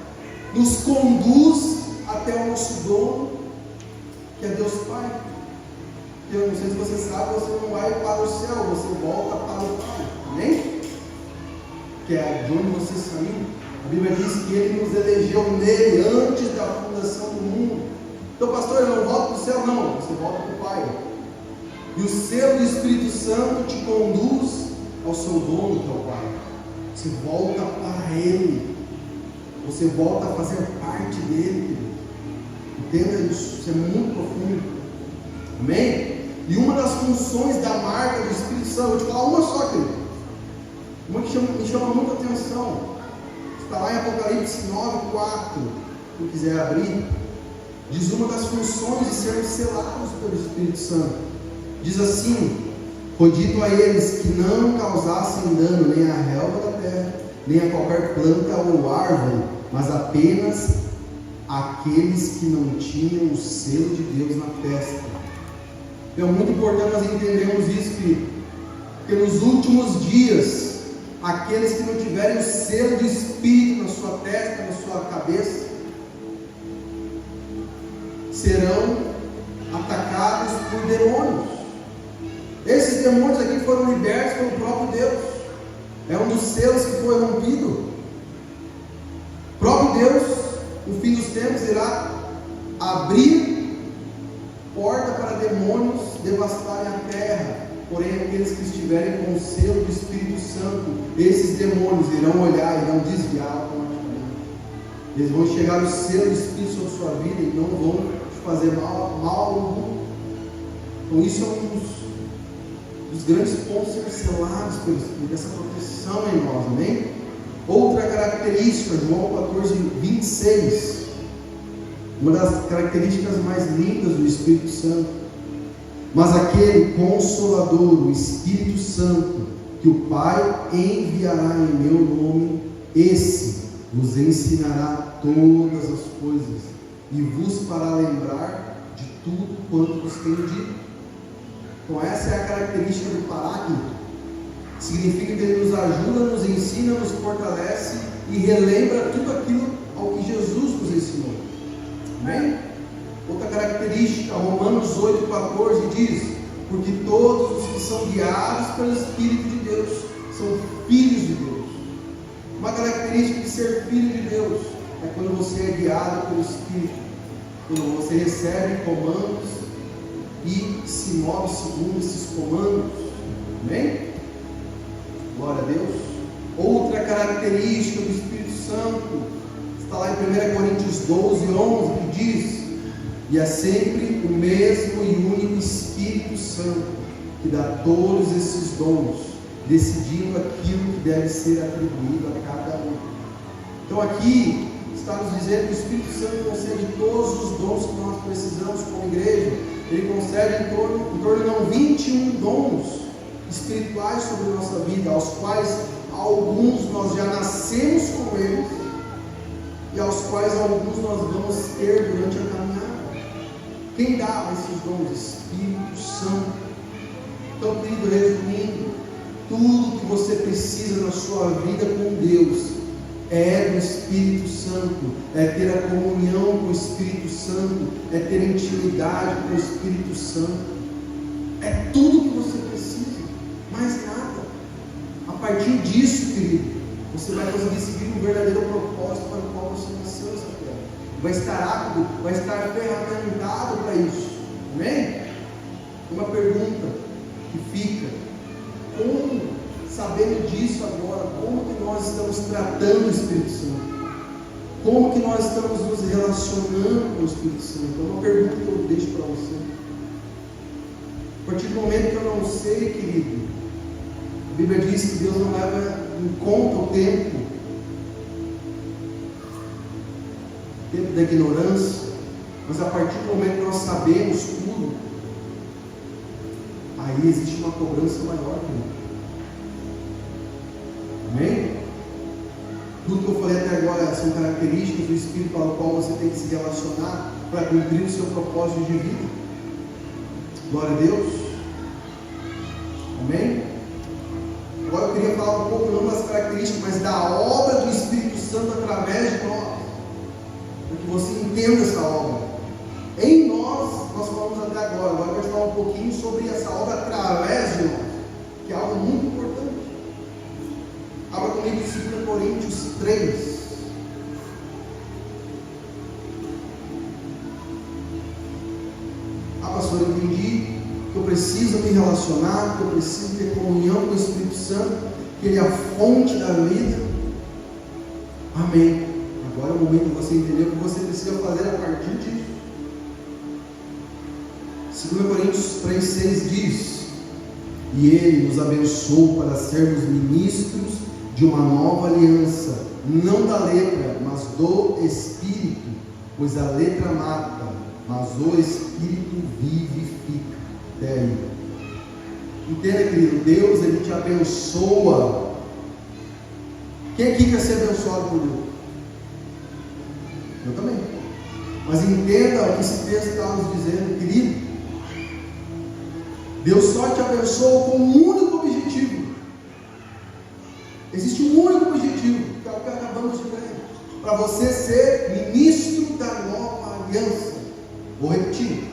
nos conduz até o nosso dono, que é Deus Pai. Eu não sei se você sabe, você não vai para o céu, você volta para o Pai. Amém? Que é de onde você saiu. A Bíblia diz que Ele nos elegeu nele antes da fundação do mundo. Então, pastor, eu não volto para o céu? Não, você volta para o Pai. E o selo do Espírito Santo te conduz ao seu dono, que é o Pai. Você volta para Ele. Você volta a fazer parte dele. Entenda isso, isso é muito profundo. Amém? E uma das funções da marca do Espírito Santo, eu vou te falar uma só, querido. Uma que me chama muita atenção. Está lá em Apocalipse 9:4. Se quiser abrir. diz uma das funções de sermos selados pelo Espírito Santo. Diz assim: foi dito a eles que não causassem dano nem à relva da terra, nem a qualquer planta ou árvore, mas apenas aqueles que não tinham o selo de Deus na testa. Então é muito importante nós entendermos isso, querido, porque nos últimos dias, aqueles que não tiverem o selo do Espírito na sua testa, na sua cabeça, serão atacados por demônios. Esses demônios aqui foram libertos pelo próprio Deus. É um dos selos que foi rompido. O próprio Deus, no fim dos tempos, irá abrir porta para demônios devastarem a terra. Porém, aqueles que estiverem com o selo do Espírito Santo, esses demônios irão olhar, irão desviar automaticamente. Eles vão enxergar o selo do Espírito sobre a sua vida e não vão te fazer mal algum. Então isso é um dos grandes pontos ser selados pelo Espírito, essa proteção em nós, amém? Outra característica, João 14:26, uma das características mais lindas do Espírito Santo: mas aquele Consolador, o Espírito Santo, que o Pai enviará em meu nome, esse vos ensinará todas as coisas e vos fará lembrar de tudo quanto vos tenho dito. Então essa é a característica do Paráclito. Significa que ele nos ajuda, nos ensina, nos fortalece e relembra tudo aquilo ao que Jesus nos ensinou. Amém? Outra característica, Romanos 8,14 diz: porque todos os que são guiados pelo Espírito de Deus são filhos de Deus. Uma característica de ser filho de Deus é quando você é guiado pelo Espírito, quando você recebe comandos e se move segundo esses comandos. Amém? Glória a Deus. Outra característica do Espírito Santo está lá em 1 Coríntios 12:11, que diz: e é sempre o mesmo e único Espírito Santo que dá todos esses dons, decidindo aquilo que deve ser atribuído a cada um. Então aqui está nos dizendo que o Espírito Santo concede todos os dons que nós precisamos como igreja. Ele concede em torno de não 21 dons espirituais sobre a nossa vida, aos quais alguns nós já nascemos com eles e aos quais alguns nós vamos ter durante a caminhada. Quem dá esses dons? Espírito Santo. Então, querido, resumindo, tudo que você precisa na sua vida com Deus é do Espírito Santo, é ter a comunhão com o Espírito Santo, é ter intimidade com o Espírito Santo. É tudo que você precisa, mais nada. A partir disso, querido, você vai conseguir seguir um verdadeiro propósito para o qual você nasceu nessa terra. Vai estar apto, vai estar ferramentado para isso. Amém? Uma pergunta que fica: como, sabendo disso agora, como que nós estamos tratando o Espírito Santo? Como que nós estamos nos relacionando com o Espírito Santo? É uma pergunta que eu deixo para você. A partir do momento que eu não sei, querido, a Bíblia diz que Deus não leva em conta o tempo da ignorância, mas a partir do momento que nós sabemos tudo, aí existe uma cobrança maior, querido. Amém? Tudo que eu falei até agora são características do Espírito ao qual você tem que se relacionar para cumprir o seu propósito de vida. Glória a Deus. Amém? Agora eu queria falar um pouco não das características, mas da obra do Espírito Santo através de nós, para que você entenda essa obra. Em nós falamos até agora. Agora eu vou te falar um pouquinho sobre essa obra através de nós, que é algo muito importante. Abra comigo em 2 Coríntios 3. Pastor, eu entendi que eu preciso me relacionar, que eu preciso ter comunhão com o Espírito Santo, que Ele é a fonte da vida. Amém. Agora é o momento de você entender o que você precisa fazer a partir disso. 2 Coríntios 3,6 diz: e Ele nos abençoou para sermos ministros de uma nova aliança, não da letra, mas do Espírito, pois a letra mata, mas o Espírito vivifica. Até aí. Entenda, querido, Deus, Ele te abençoa. Quem aqui quer ser abençoado por Deus? Eu também. Mas entenda o que esse texto está nos dizendo, querido. Deus só te abençoa com um único objetivo. Existe um único objetivo, que é o que acabamos de ver. Para você ser ministro da nova aliança. Vou repetir.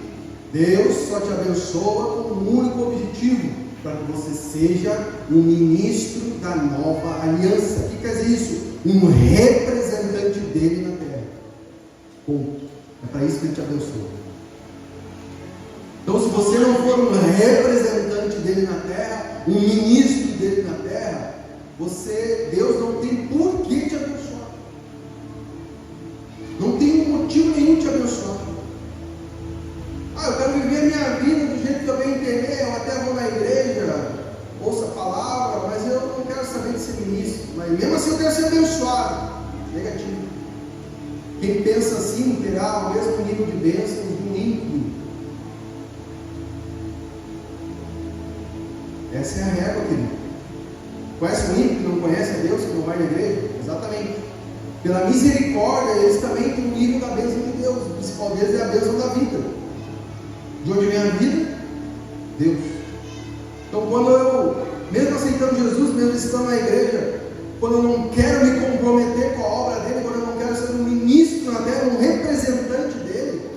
Deus só te abençoa com um único objetivo, para que você seja um ministro da nova aliança. O que quer dizer isso? Um representante dele na terra. Ponto. É para isso que ele te abençoa. Então, se você não for um representante dele na terra, um ministro dele na terra, Deus não tem por que te abençoar. Não tem motivo nenhum de te abençoar. Eu quero viver a minha vida do jeito que eu bem entender, eu até vou na igreja, ouço a palavra, mas eu não quero saber de ser ministro. Mas mesmo assim eu quero ser abençoado. Negativo. Quem pensa assim terá o mesmo nível de bênçãos de um ímpio. Essa é a régua, querido. Conhece um ímpio que não conhece a Deus, que não vai na igreja? Exatamente. Pela misericórdia, eles também têm um nível da bênção de Deus. O principal deles é a bênção da vida. De onde vem a vida? Deus. Então, quando eu, mesmo aceitando Jesus, mesmo estando na igreja, quando eu não quero me comprometer com a obra dele, quando eu não quero ser um ministro na terra, um representante dele,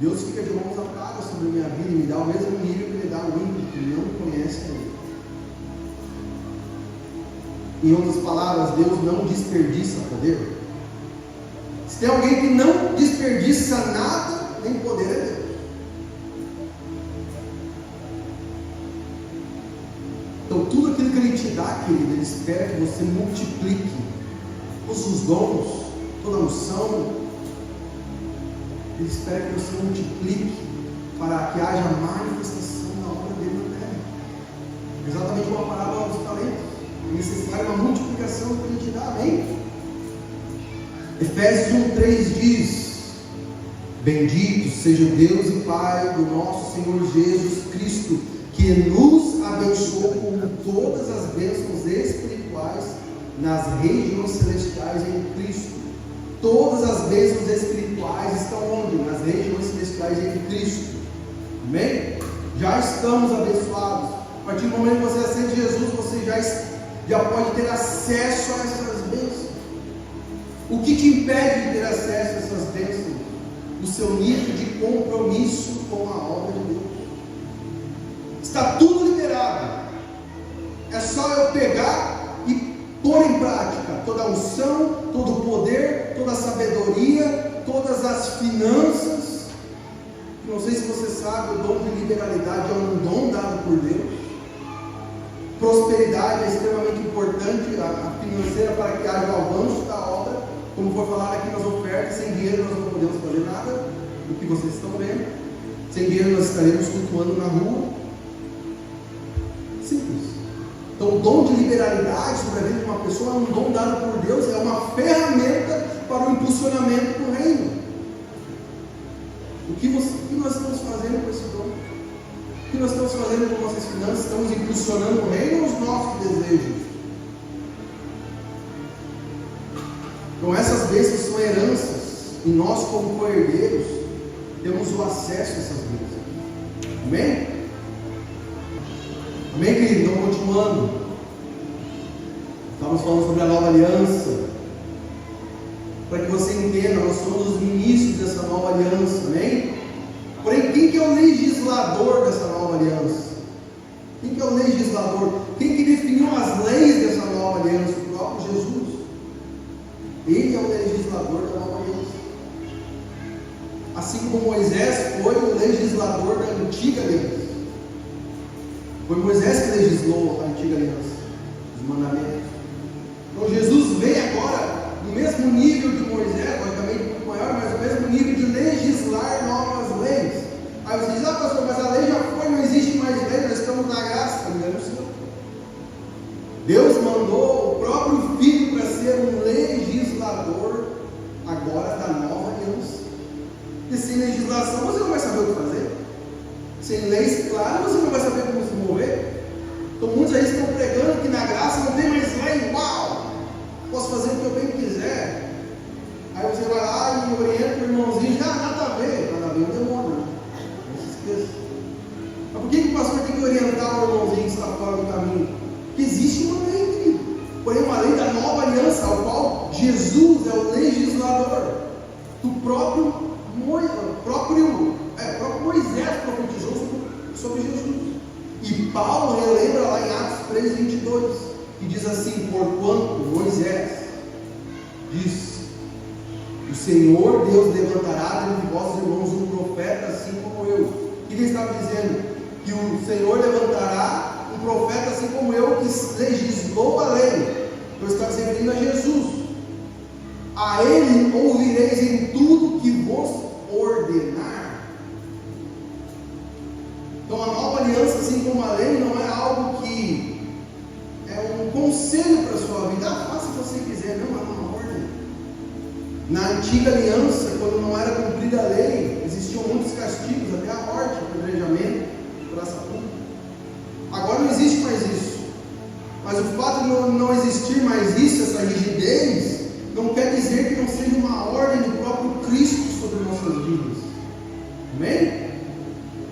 Deus fica de mãos atadas sobre a minha vida e me dá o mesmo nível que ele dá ao ímpio que não conhece a ele. Em outras palavras, Deus não desperdiça poder. Se tem alguém que não desperdiça nada, nem poder é Deus. Então, tudo aquilo que Ele te dá, querido, Ele espera que você multiplique todos os dons, toda a unção. Ele espera que você multiplique para que haja manifestação da obra dele na terra. Exatamente uma parábola dos talentos. É necessário uma multiplicação que Ele te dá, amém? Efésios 1,3 diz: bendito seja o Deus e Pai do nosso Senhor Jesus Cristo, que nos abençoou com todas as bênçãos espirituais nas regiões celestiais em Cristo. Todas as bênçãos espirituais estão onde? Nas regiões celestiais em Cristo. Amém? Já estamos abençoados. A partir do momento que você aceita Jesus, você já pode ter acesso a essas bênçãos. O que te impede de ter acesso a essas bênçãos? O seu nível de compromisso com a obra de Deus. Está tudo liberado. É só eu pegar e pôr em prática toda a unção, todo o poder, toda a sabedoria, todas as finanças. Não sei se você sabe, o dom de liberalidade é um dom dado por Deus. Prosperidade é extremamente importante, a financeira, para que haja o avanço da obra. Como foi falado aqui nas ofertas, sem dinheiro nós não podemos fazer nada do que vocês estão vendo. Sem dinheiro nós estaremos flutuando na rua. Simples. Então o dom de liberalidade sobre a vida de uma pessoa é um dom dado por Deus, é uma ferramenta para o impulsionamento do reino. O que nós estamos fazendo com esse dom? O que nós estamos fazendo com nossas finanças? Estamos impulsionando o reino ou os nossos desejos? Então essas bênçãos são heranças, e nós como co-herdeiros temos o acesso a essas bênçãos. Amém? Amém, querido? Então, continuando, estamos falando sobre a nova aliança, para que você entenda, nós somos os ministros dessa nova aliança, amém? Porém, quem que é o legislador dessa nova aliança? Quem que é o legislador? Quem que definiu as leis dessa nova aliança? O próprio Jesus. Ele é o legislador da nova aliança. Assim como Moisés foi o legislador da antiga aliança. Foi Moisés que legislou a antiga aliança, os mandamentos. Então Jesus vem agora no mesmo nível de Moisés, logicamente um pouco maior, mas no mesmo nível de legislar novas leis. Aí você diz: ah, pastor, mas a lei já foi, não existe mais lei, nós estamos na graça. Também não, Senhor. Deus mandou o próprio Filho para ser um legislador agora da nova aliança. Porque sem legislação você não vai saber o que fazer. Sem leis claras você não vai saber como se mover. Então muitos aí estão pregando que na graça não tem mais lei. Uau! Posso fazer o que eu bem quiser. Aí você vai lá e orienta o irmãozinho, já nada a ver o demônio, né? Não se esqueça. Mas por que o pastor tem que orientar o irmãozinho que está fora do caminho? Porque existe uma lei, querido. Porém, uma lei da nova aliança, ao qual Jesus é o legislador. Do próprio Moisés profetizou sobre Jesus. E Paulo relembra lá em Atos 3:22, que diz assim: porquanto Moisés diz: o Senhor Deus levantará dentre vossos irmãos um profeta assim como eu. O que ele estava dizendo? Que o Senhor levantará um profeta assim como eu, que legislou a lei. Eu estava se referindo a Jesus. A ele ouvireis em tudo que vos ordenar. Então a nova aliança, assim como a lei, não é algo que é um conselho para a sua vida. Faça o que você quiser, não é uma ordem. Na antiga aliança, quando não era cumprida a lei, existiam muitos castigos, até a morte, apedrejamento, praça pública. Agora não existe mais isso. Mas o fato de não existir mais isso, essa rigidez, não quer dizer que não seja uma ordem do próprio Cristo sobre nossas vidas. Amém?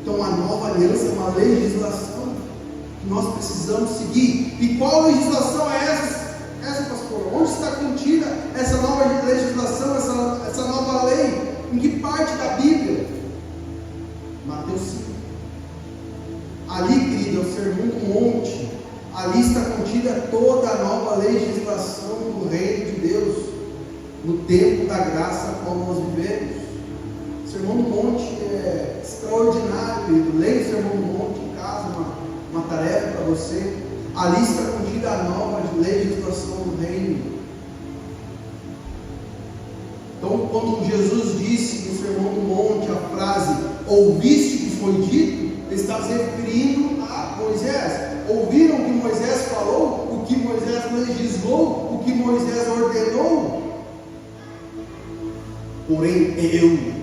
Então a nova aliança é uma legislação que nós precisamos seguir. E qual legislação é essa, pastor? Onde está contida essa nova legislação, essa nova lei? Em que parte da Bíblia? Mateus 5. Ali, querido, é o Sermão do Monte. Ali está contida toda a nova legislação do reino de Deus, no tempo da graça a qual nós vivemos. O Sermão do Monte é extraordinário, querido. Leia o Sermão do Monte em casa, uma tarefa para você. Ali está contida a nova legislação do reino. Então, quando Jesus disse no Sermão do Monte a frase, ouviste o que foi dito, ele está se referindo a Moisés. Ouviram o que Moisés falou, o que Moisés legislou, o que Moisés ordenou? Porém,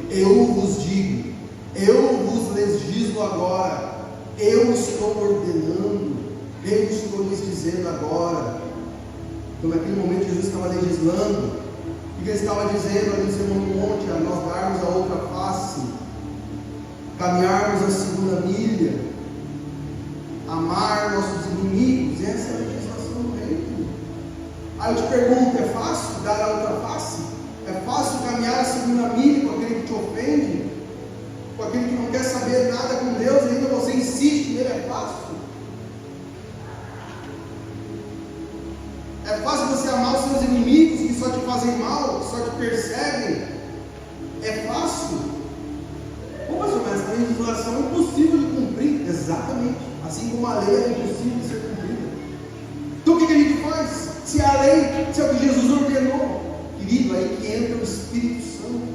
eu vos digo, eu vos legislo agora, eu estou ordenando, eu estou lhes dizendo agora. Então, naquele momento, Jesus estava legislando. O que ele estava dizendo ali no Sermão do Monte? A nós darmos a outra face, caminharmos a segunda milha, amar nossos inimigos. Essa é a legislação do reino. Aí eu te pergunto, é fácil dar a outra face? É fácil caminhar a segunda milha com aquele que te ofende? Com aquele que não quer saber nada com Deus e ainda você insiste nele? É fácil? É fácil você amar os seus inimigos que só te fazem mal, que só te perseguem? É fácil? Mas a legislação é impossível de cumprir. Exatamente. Assim como a lei é impossível de ser cumprida. Então o que a gente faz? Se a lei, se é o que Jesus ordenou, querido, aí que entra o Espírito Santo.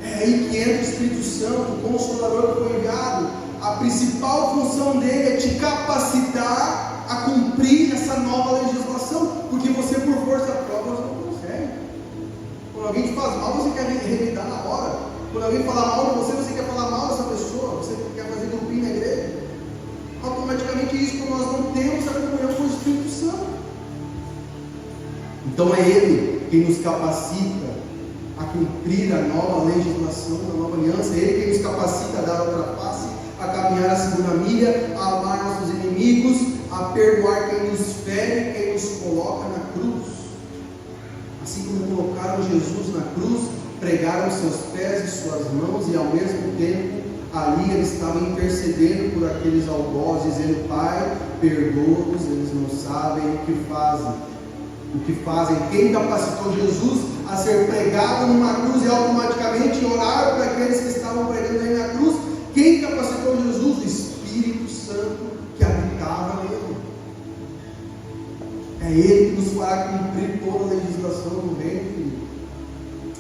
É aí que entra o Espírito Santo, o Consolador que foi enviado. A principal função dele é te capacitar a cumprir essa nova legislação, porque você por força própria não consegue. Quando alguém te faz mal, você quer revidar na hora. Quando alguém fala mal de você, você quer falar mal dessa pessoa, você quer fazer grupinho na igreja. Automaticamente isso, quando nós não temos a comunhão com o Espírito Santo. Então é Ele quem nos capacita a cumprir a nova legislação, a nova aliança. É Ele quem nos capacita a dar a outra face, a caminhar a segunda milha, a amar nossos inimigos, a perdoar quem nos fere, quem nos coloca na cruz. Assim como colocaram Jesus na cruz, pregaram seus pés e suas mãos, e ao mesmo tempo ali ele estava intercedendo por aqueles algozes, dizendo: Pai, perdoa-os, eles não sabem o que fazem. Quem capacitou Jesus a ser pregado numa cruz e automaticamente orar por aqueles que estavam pregando ele na cruz? Quem capacitou Jesus? O Espírito Santo que habitava nele. É Ele que nos fará cumprir toda a legislação do reino.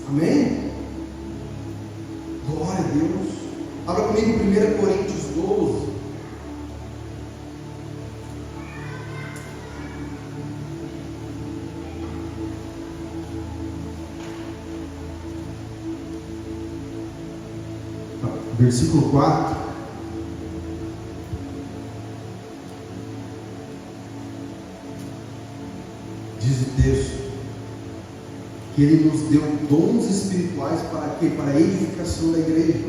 Amém? Glória a Deus. Abra comigo 1 Coríntios 12. versículo 4. Diz o texto que Ele nos deu dons espirituais para quê? Para a edificação da igreja.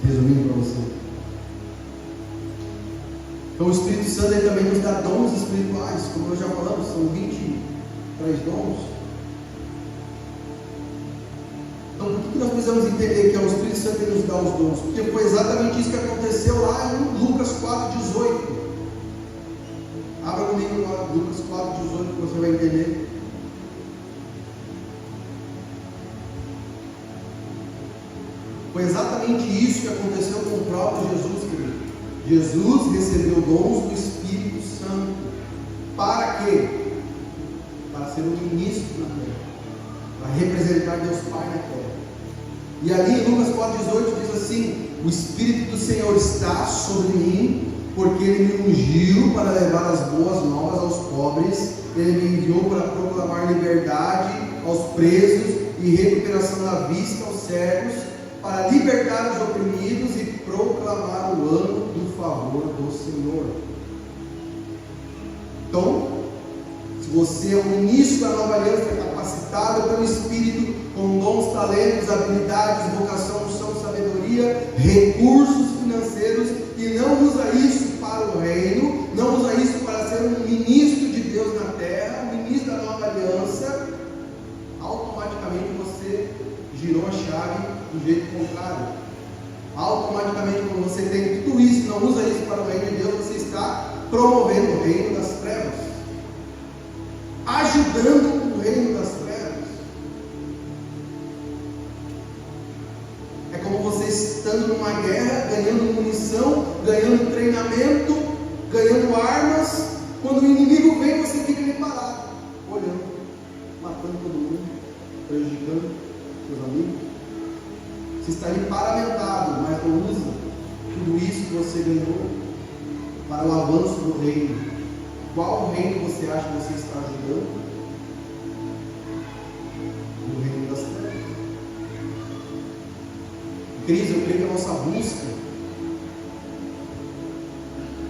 Resumindo para você. Então o Espírito Santo ele também nos dá dons espirituais, como nós já falamos, são 23 dons. Então por que nós precisamos entender que é o Espírito Santo que nos dá os dons? Porque foi exatamente isso que aconteceu lá em Lucas 4,18. Abra comigo lá, Lucas 4,18, que você vai entender. Foi exatamente isso que aconteceu com o próprio Jesus, querido. Jesus recebeu dons do Espírito Santo. Para quê? Para ser um ministro na terra. Para representar Deus Pai na terra. E ali em Lucas 4,18 diz assim: o Espírito do Senhor está sobre mim, porque Ele me ungiu para levar as boas novas aos pobres. Ele me enviou para proclamar liberdade aos presos e recuperação da vista aos cegos, para libertar os oprimidos e proclamar o ano do favor do Senhor. Então, se você é um ministro da nova aliança, capacitado pelo Espírito, com dons, talentos, habilidades, vocação, unção, sabedoria, recursos financeiros, e não usa isso para o reino, não usa isso para ser um ministro de Deus na terra, um ministro da nova aliança, automaticamente você girou a chave do jeito contrário. Automaticamente, quando você tem tudo isso, não usa isso para o reino de Deus, você está promovendo o reino das trevas, ajudando o reino das trevas. É como você estando numa guerra, ganhando munição, ganhando treinamento, ganhando armas. Quando o inimigo vem, você fica ali parado, olhando, matando todo mundo, prejudicando seus amigos. Você está ali paramentado, mas não usa tudo isso que você ganhou para o avanço do reino. Qual reino você acha que você está ajudando? O reino das trevas. Cris, eu creio que a nossa busca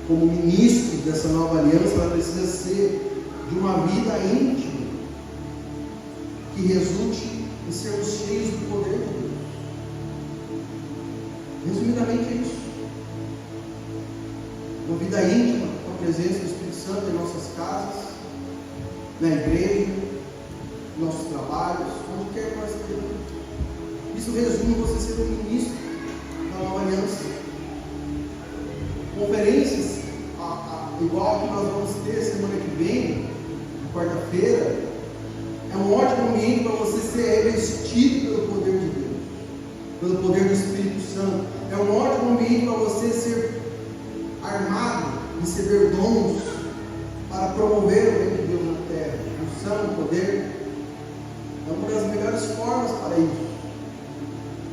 como ministros dessa nova aliança, ela precisa ser de uma vida íntima que resulte em sermos cheios do poder de Deus. Resumidamente é isso. Uma vida íntima com a presença do Espírito Santo em nossas casas, na igreja, nos nossos trabalhos, onde quer que nós estejamos. Isso resume você ser um ministro da nova aliança. Conferências igual que nós vamos ter semana que vem, na quarta-feira, é um ótimo ambiente para você ser revestido pelo poder de Deus, pelo poder do Espírito Santo. É um ótimo ambiente para você ser armado, receber dons para promover o reino de Deus na terra. Unção, poder, é uma das melhores formas para isso.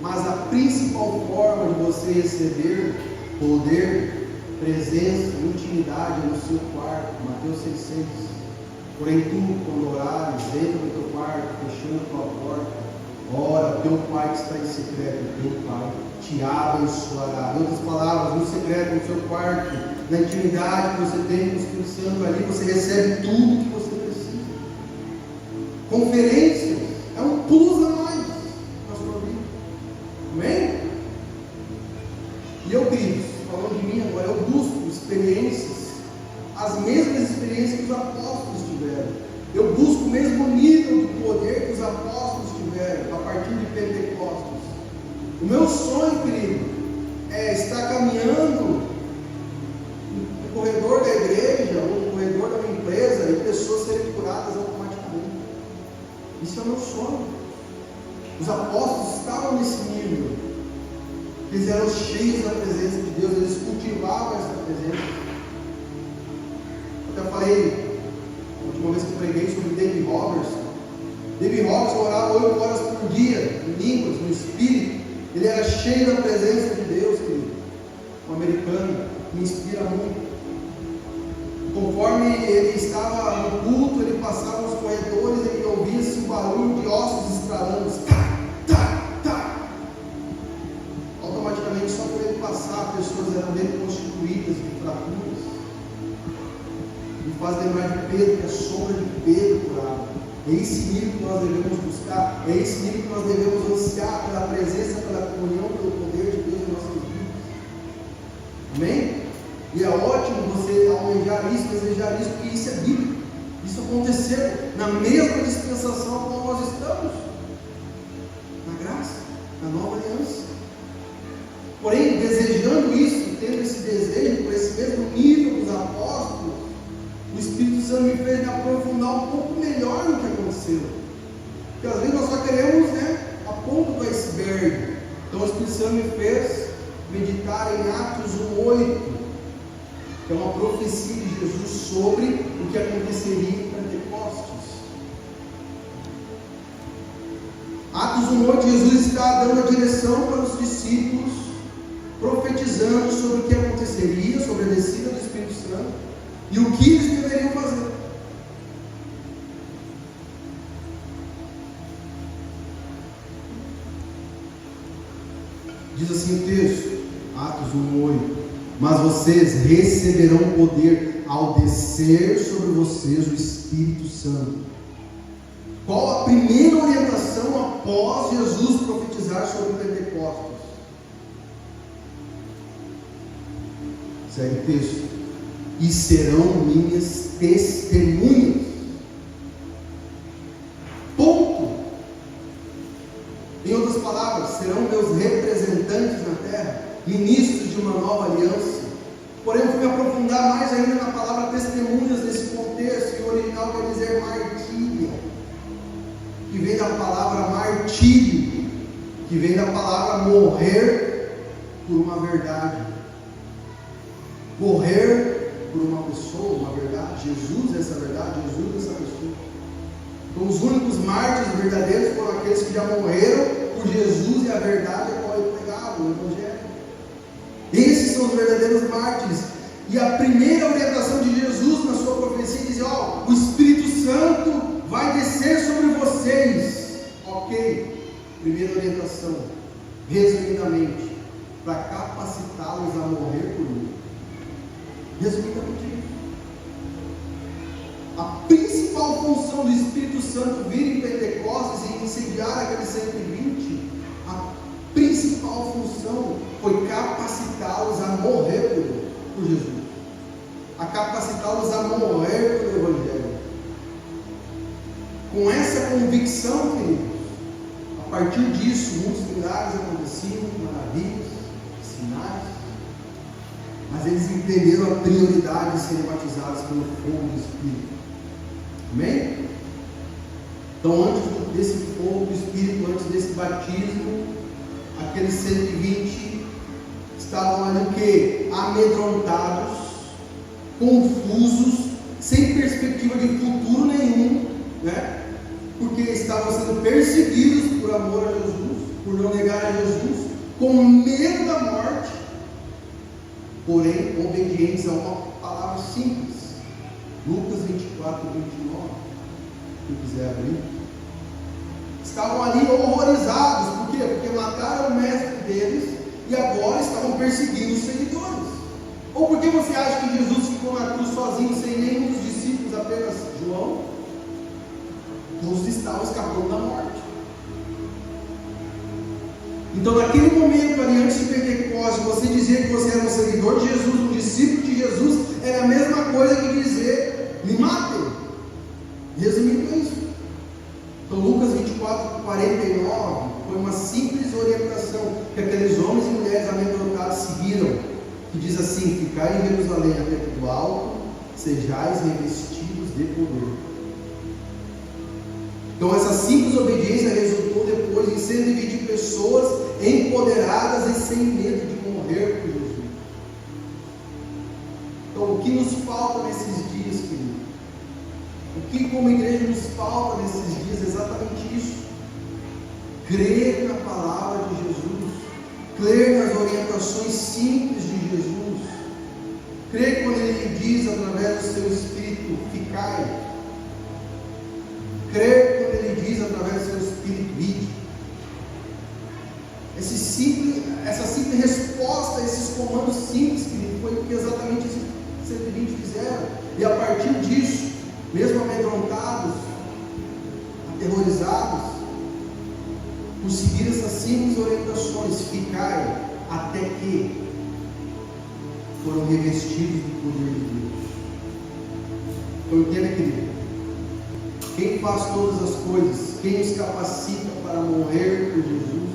Mas a principal forma de você receber poder, presença, intimidade no seu quarto. Mateus 6,6. Porém tu, quando orares, entra no teu quarto, fechando a tua porta, ora, teu Pai que está em secreto, teu Pai te abençoará. Em outras palavras, no secreto, no seu quarto, na intimidade que você tem com o Espírito Santo, ali você recebe tudo que você precisa. Conferências é um plus a mais na sua vida. Amém? E eu, queridos, falando de mim agora, eu busco experiências, as mesmas experiências que os apóstolos tiveram. Eu busco o mesmo nível de poder que os apóstolos tiveram a partir de Pentecostes. O meu sonho, querido, é estar caminhando no corredor da igreja ou no corredor da minha empresa e pessoas serem curadas automaticamente. Isso é o meu sonho. Os apóstolos estavam nesse nível. Eles eram cheios da presença de Deus, eles cultivavam essa presença. Eu até falei, a última vez que eu preguei, sobre David Robertson. David Robertson orava 8 horas por dia, em línguas, no Espírito. Ele era cheio da presença de Deus, querido. Um americano, me inspira muito. Conforme ele estava no culto, ele passava nos corredores, ele ouvia-se o barulho de ossos estralando. Tá, tá, tá. Automaticamente eram bem constituídas de fraturas. Me faz lembrar de Pedro, que a sombra de Pedro curava. É esse nível que nós devemos buscar, é esse nível que nós devemos ansiar pela presença, pela comunhão, pelo poder de Deus em nossas vidas. Amém? E é ótimo você almejar isso, desejar isso, porque isso é bíblico. Isso aconteceu na mesma dispensação como nós estamos, na graça, na nova aliança. Porém, desejando isso, tendo esse desejo, por esse mesmo nível dos apóstolos, o Espírito Santo me fez me aprofundar um pouco melhor no que aconteceu. Porque às vezes nós só queremos, a ponta do iceberg. Então o Espírito Santo me fez meditar em Atos 1:8, que é uma profecia de Jesus sobre o que aconteceria em Pentecostes. Atos 1:8, Jesus está dando a direção para os discípulos, profetizando sobre o que aconteceria, sobre a descida do Espírito Santo e o que eles deveriam fazer. Diz assim o texto, Atos 1:8: mas vocês receberão poder ao descer sobre vocês o Espírito Santo. Qual a primeira orientação após Jesus profetizar sobre Pentecostes? Segue o texto: e serão minhas testemunhas. Ponto. Em outras palavras, serão meus representantes na terra, ministros de uma nova aliança. Porém, eu fui me aprofundar mais ainda na palavra testemunhas nesse contexto, e o original quer dizer martíria, que vem da palavra martírio, que vem da palavra morrer por uma verdade. Morrer por uma pessoa, uma verdade. Jesus é essa verdade, Jesus é essa pessoa. Então, os únicos mártires verdadeiros foram aqueles que já morreram por Jesus e a verdade a qual ele pregava, o Evangelho. Esses são os verdadeiros mártires. E a primeira orientação de Jesus na sua profecia diz: o Espírito Santo vai descer sobre vocês. Ok. Primeira orientação, resumidamente, para capacitá-los a morrer por mim. Resumidamente, a principal função do Espírito Santo vir em Pentecostes e incendiar aqueles 120, a principal função foi capacitá-los a morrer por Jesus, a capacitá-los a morrer pelo Evangelho. Com essa convicção, queridos, a partir disso, muitos milagres aconteciam, maravilhas, sinais, mas eles entenderam a prioridade de serem batizados pelo fogo do Espírito. Amém? Então, antes desse fogo do Espírito, antes desse batismo, aqueles 120 estavam ali o quê? Amedrontados, confusos, sem perspectiva de futuro nenhum, porque estavam sendo perseguidos por amor a Jesus, por não negar a Jesus, com medo da morte, porém obedientes a uma palavra simples. Lucas 24:29, quem quiser abrir. Estavam ali horrorizados, por quê? Porque mataram o mestre deles e agora estavam perseguindo os seguidores. Ou porque você acha que Jesus ficou na cruz sozinho, sem nenhum dos discípulos, apenas João? Todos estavam escapando da morte. Então, naquele momento ali, antes de Pentecostes, você dizer que você era um seguidor de Jesus, um discípulo de Jesus, era a mesma coisa que dizer: me matem. Resumindo isso. Então, Lucas 24:49 foi uma simples orientação que aqueles homens e mulheres amedrontados seguiram, que diz assim: ficai em Jerusalém até que do alto sejais revestidos de poder. Então, essa simples obediência resultou depois em 120 pessoas empoderadas e sem medo de morrer por Jesus. Então, o que nos falta nesses dias, querido? O que como igreja nos falta nesses dias? É exatamente isso. Crer na palavra de Jesus, crer nas orientações simples de Jesus, crer quando Ele diz através do seu Espírito: ficai. Crer quando Ele diz através do seu Espírito: ide. Esses essa simples resposta a esses comandos simples, querido, foi exatamente isso que os 120 fizeram. E a partir disso, mesmo amedrontados, aterrorizados, por seguir essas simples orientações, ficai até que foram revestidos do poder de Deus. Então entenda, querido, quem faz todas as coisas, quem nos capacita para morrer por Jesus,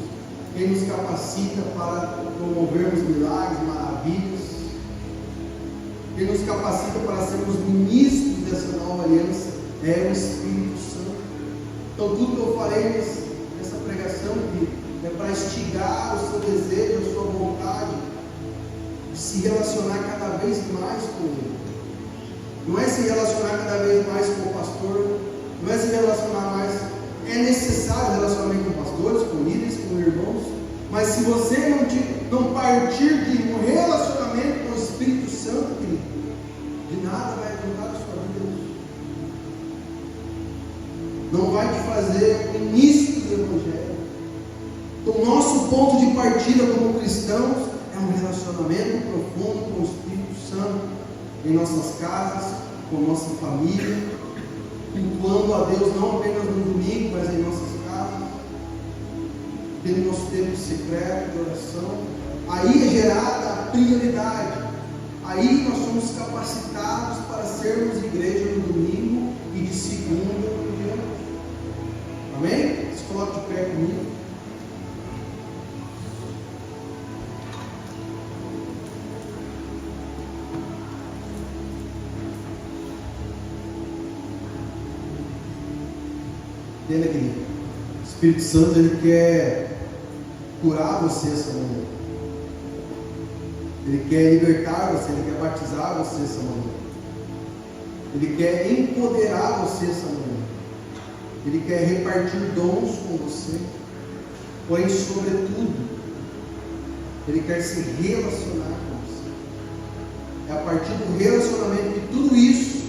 quem nos capacita para promovermos milagres, maravilhas, quem nos capacita para sermos ministros dessa nova aliança é o Espírito Santo. Então tudo que eu falei nessa pregação aqui é para instigar o seu desejo, a sua vontade de se relacionar cada vez mais com Ele. Não é se relacionar cada vez mais com o pastor, não é se relacionar mais. É necessário relacionamento com pastores, com líderes, com irmãos, mas se você não partir de um relacionamento com o Espírito Santo, querido, de nada vai adiantar a sua vida. Não vai te fazer ministro do Evangelho. Então, nosso ponto de partida como cristãos é um relacionamento profundo com o Espírito Santo em nossas casas, com nossa família, cultuando a Deus não apenas no domingo, mas em nossas casas, tendo nosso tempo secreto de oração. Aí é gerada a prioridade. Aí nós somos capacitados para sermos igreja no domingo e de segunda em diante. Amém? Se coloque de pé comigo. Entenda, querido, o Espírito Santo, ele quer curar você essa manhã. Ele quer libertar você, ele quer batizar você essa manhã. Ele quer empoderar você essa manhã. Ele quer repartir dons com você. Porém, sobretudo, ele quer se relacionar com você. É a partir do relacionamento que tudo isso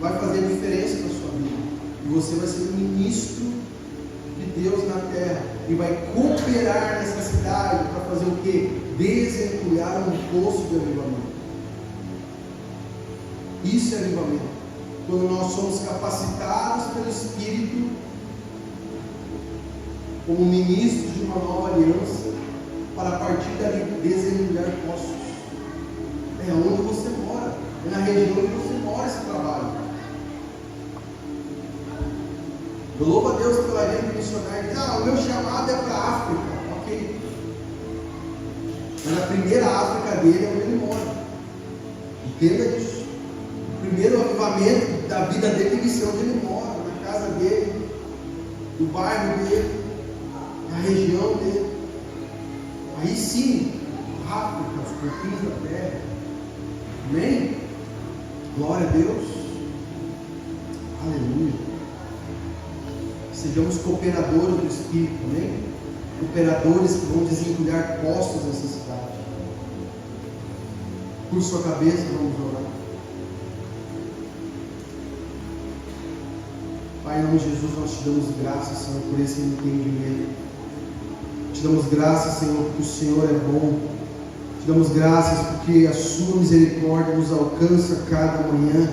vai fazer diferença na sua vida. E você vai ser um ministro de Deus na terra. E vai cooperar nessa cidade para fazer o quê? Desentulhar um poço de avivamento. Isso é avivamento. Quando nós somos capacitados pelo Espírito, como ministros de uma nova aliança, para a partir dali desentulhar poços. É onde você mora. É na região onde você mora esse trabalho. Eu louvo a Deus pela gente missionária. O meu chamado é para a África. Ok. Mas na primeira África dele é onde ele mora. Entenda disso. O primeiro avivamento da vida dele tem que ser onde ele mora, na casa dele, no bairro dele, na região dele. Aí sim, África, os confins da terra. Amém? Glória a Deus. Aleluia. Sejamos cooperadores do Espírito, amém? Cooperadores que vão desentulhar postos nessa cidade. Por sua cabeça, vamos orar. Pai, em nome de Jesus, nós te damos graças, Senhor, por esse entendimento. Te damos graças, Senhor, porque o Senhor é bom. Te damos graças porque a sua misericórdia nos alcança cada manhã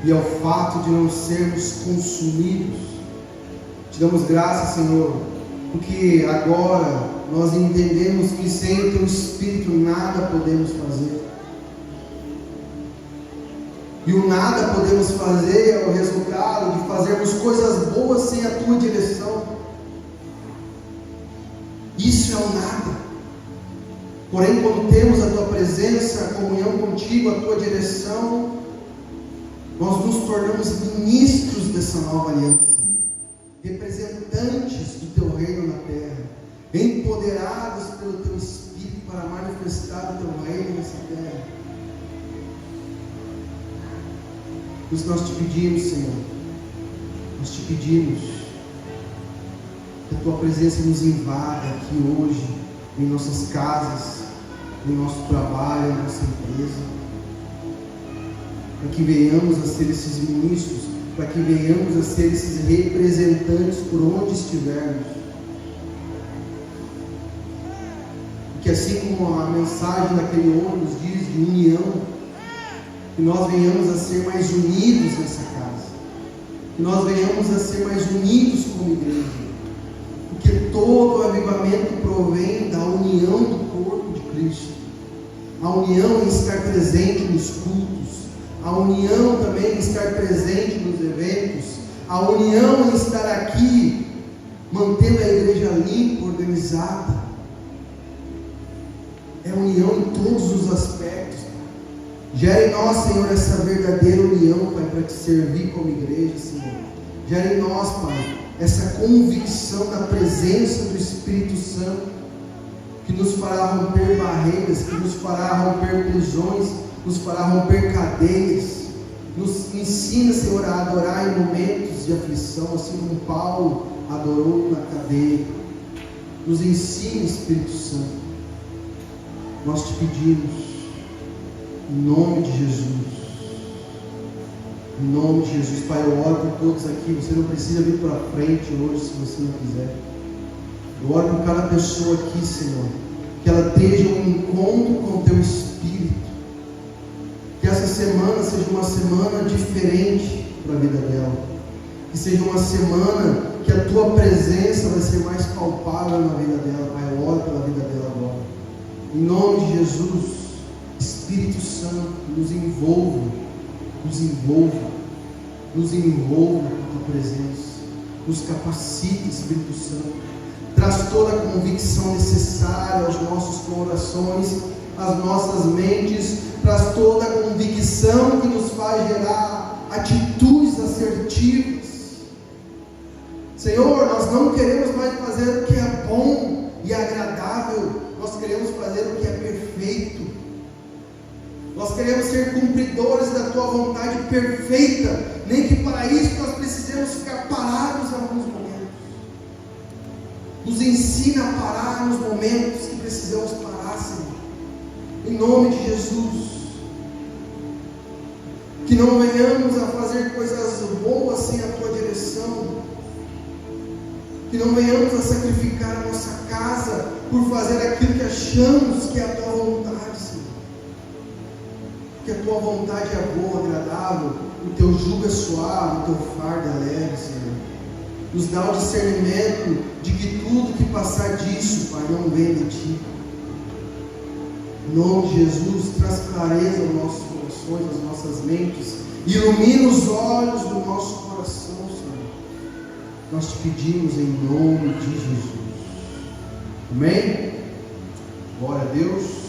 e ao fato de não sermos consumidos. Te damos graças, Senhor, porque agora nós entendemos que sem o Teu Espírito nada podemos fazer. E o nada podemos fazer é o resultado de fazermos coisas boas sem a Tua direção. Isso é o nada. Porém, quando temos a Tua presença, a comunhão contigo, a Tua direção, nós nos tornamos ministros dessa nova aliança. Representantes do Teu reino na terra, empoderados pelo Teu Espírito para manifestar o Teu reino nessa terra. Por isso nós te pedimos, Senhor, nós te pedimos que a Tua presença nos invada aqui hoje, em nossas casas, em nosso trabalho, em nossa empresa, para que venhamos a ser esses ministros, para que venhamos a ser esses representantes por onde estivermos. que assim como a mensagem daquele ônibus diz de união, que nós venhamos a ser mais unidos nessa casa, que nós venhamos a ser mais unidos como igreja, porque todo o avivamento provém da união do corpo de Cristo, a união em estar presente nos cultos, a união também em estar presente nos eventos, a união em estar aqui mantendo a igreja limpa, organizada. É união em todos os aspectos. Gera em nós, Senhor, essa verdadeira união, Pai, para te servir como igreja, Senhor. Gera em nós, Pai, essa convicção da presença do Espírito Santo, que nos fará romper barreiras, que nos fará romper prisões, nos fará romper cadeias. Nos ensina, Senhor, a adorar em momentos de aflição, assim como Paulo adorou na cadeia. Nos ensina, Espírito Santo. Nós te pedimos, em nome de Jesus. Em nome de Jesus, Pai, eu oro por todos aqui. Você não precisa vir para frente hoje, se você não quiser. Eu oro por cada pessoa aqui, Senhor, que ela esteja um encontro com o Teu Espírito. Que essa semana seja uma semana diferente para a vida dela. Que seja uma semana que a Tua presença vai ser mais palpável na vida dela. Pai, eu oro pela vida dela agora. Em nome de Jesus, Espírito Santo, nos envolva, nos envolva, nos envolva com a Tua presença. Nos capacite, Espírito Santo. Traz toda a convicção necessária aos nossos corações, às nossas mentes. Traz toda a convicção que nos faz gerar atitudes assertivas. Senhor, nós não queremos mais fazer o que é bom e agradável. Nós queremos fazer o que é perfeito. Nós queremos ser cumpridores da Tua vontade perfeita. Nem que para isso nós precisemos ficar parados em alguns momentos. Nos ensina a parar nos momentos que precisamos parar, Senhor. Em nome de Jesus. Que não venhamos a fazer coisas boas sem a Tua direção. Que não venhamos a sacrificar a nossa casa por fazer aquilo que achamos que é a Tua vontade, Senhor. Que a Tua vontade é boa, agradável, o Teu jugo é suave, o Teu fardo é leve, Senhor. Nos dá o discernimento de que tudo que passar disso, Pai, não vem de Ti. Em nome de Jesus, traz clareza aos nossos corações, às nossas mentes, ilumina os olhos do nosso coração, Senhor. Nós te pedimos em nome de Jesus. Amém? Glória a Deus.